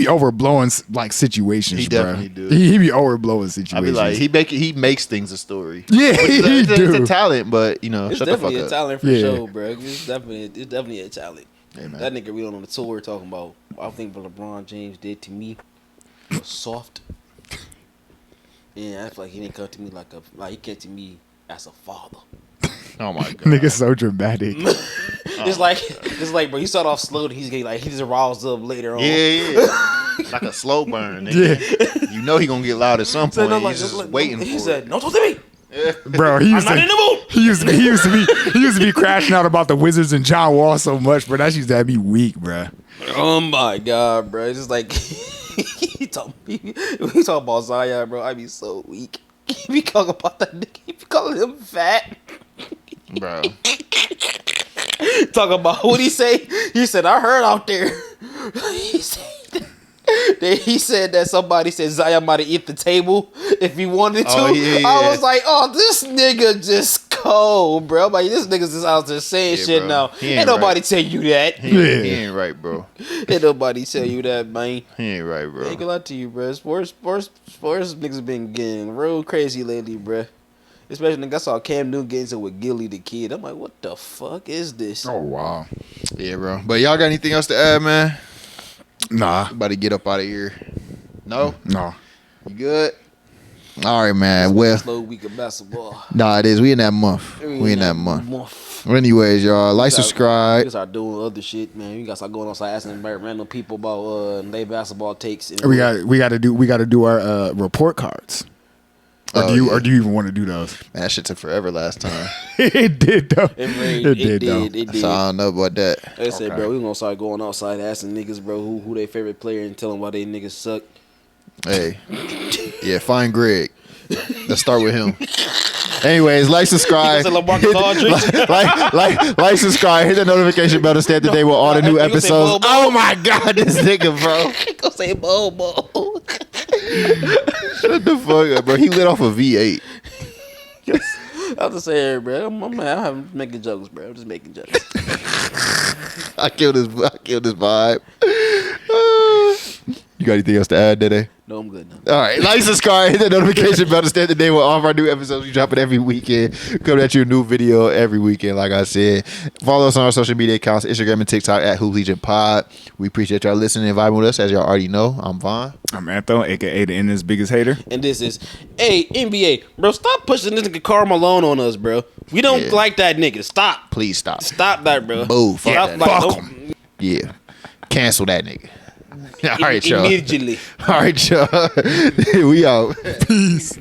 overblowing like situations. He bro. definitely do. He be overblowing I situations. be like, he makes things a story. Yeah, he It's do. a talent, but you know, It's shut the fuck definitely a up. talent for Yeah. sure, bro. It's definitely a talent. Hey, man. That nigga we on the tour talking about. I think what LeBron James did to me was soft. Yeah, I feel like he didn't come to me like he came to me as a father. Oh my god. Nigga so dramatic. It's like, bro, he started off slow. He's getting like he just roused up later on. Yeah. Like a slow burn, nigga. You know he gonna get loud at some So, point. no, like, He's just look, waiting he for said, it. "Don't talk to me. Bro, he I'm used not in the mood." he used to be crashing out about the Wizards and John Wall so much, bro. That used to have me weak, bro. Oh my god, bro! It's just like he talk about Zion, bro. I be so weak. He be talking about that nigga. He be calling him fat. Bro. Talk about what he say. He said, "I heard out there." He said that somebody said Zion might have eat the table if he wanted to. Oh, yeah. I was like, "Oh, this nigga just cold, bro." Like this nigga's just out there saying Yeah, shit bro. now. He Ain't ain't nobody right. tell you that. He ain't right, bro. Ain't nobody tell you that, man. He ain't right, I ain't bro. gonna lie to you, bro. Sports niggas been getting real crazy lately, bro. Especially nigga, I saw Cam Newton getting into with Gilly the kid. I'm like, what the fuck is this? Oh wow. Yeah, bro. But y'all got anything else to add, man? Nah. About to get up out of here. No? No. You good? All right, man. Well, Slow week of basketball. nah, it is. We in that month. We in that month. Anyways, y'all, like, We subscribe. gotta start doing other shit, man. We gotta start going outside asking random people about their basketball takes. And We got to do our report cards. Or Oh, do you yeah. even want to do those? Man, that shit took forever last time. It did though. It did. So I don't know about that. They said, Okay. bro, we gonna start going outside asking niggas, bro, who their favorite player and tell them why they niggas suck. Hey. Yeah, find Greg. Let's start with him. Anyways, like, subscribe. You gonna say LaMarcus Aldridge? like, subscribe. Hit the notification bell to stay up to date with all the new You gonna say episodes. Bobo? Oh my God, this nigga, bro. Go say Bobo. Shut the fuck up, bro. He lit off a V8. I'm just saying, bro. I'm making jokes, bro. I'm just making jokes. I killed his vibe. You got anything else to add today? No, I'm good now. All right, like, subscribe, hit the notification bell to stay up to date with all of our new episodes. We drop it every weekend. Coming at you a new video every weekend, like I said. Follow us on our social media accounts, Instagram and TikTok at Hoop Legion Pod. We appreciate y'all listening and vibing with us. As y'all already know, I'm Vaughn. I'm Anthony, aka the internet's biggest hater. And this is, hey, NBA, bro, stop pushing this nigga Karl Malone on us, bro. We don't like that nigga. Stop. Please stop. Stop that, bro. Boo, fuck Stop, that like, Fuck don't- him. Yeah. Cancel that nigga. All right, y'all. Immediately. All right, y'all. We out. Peace.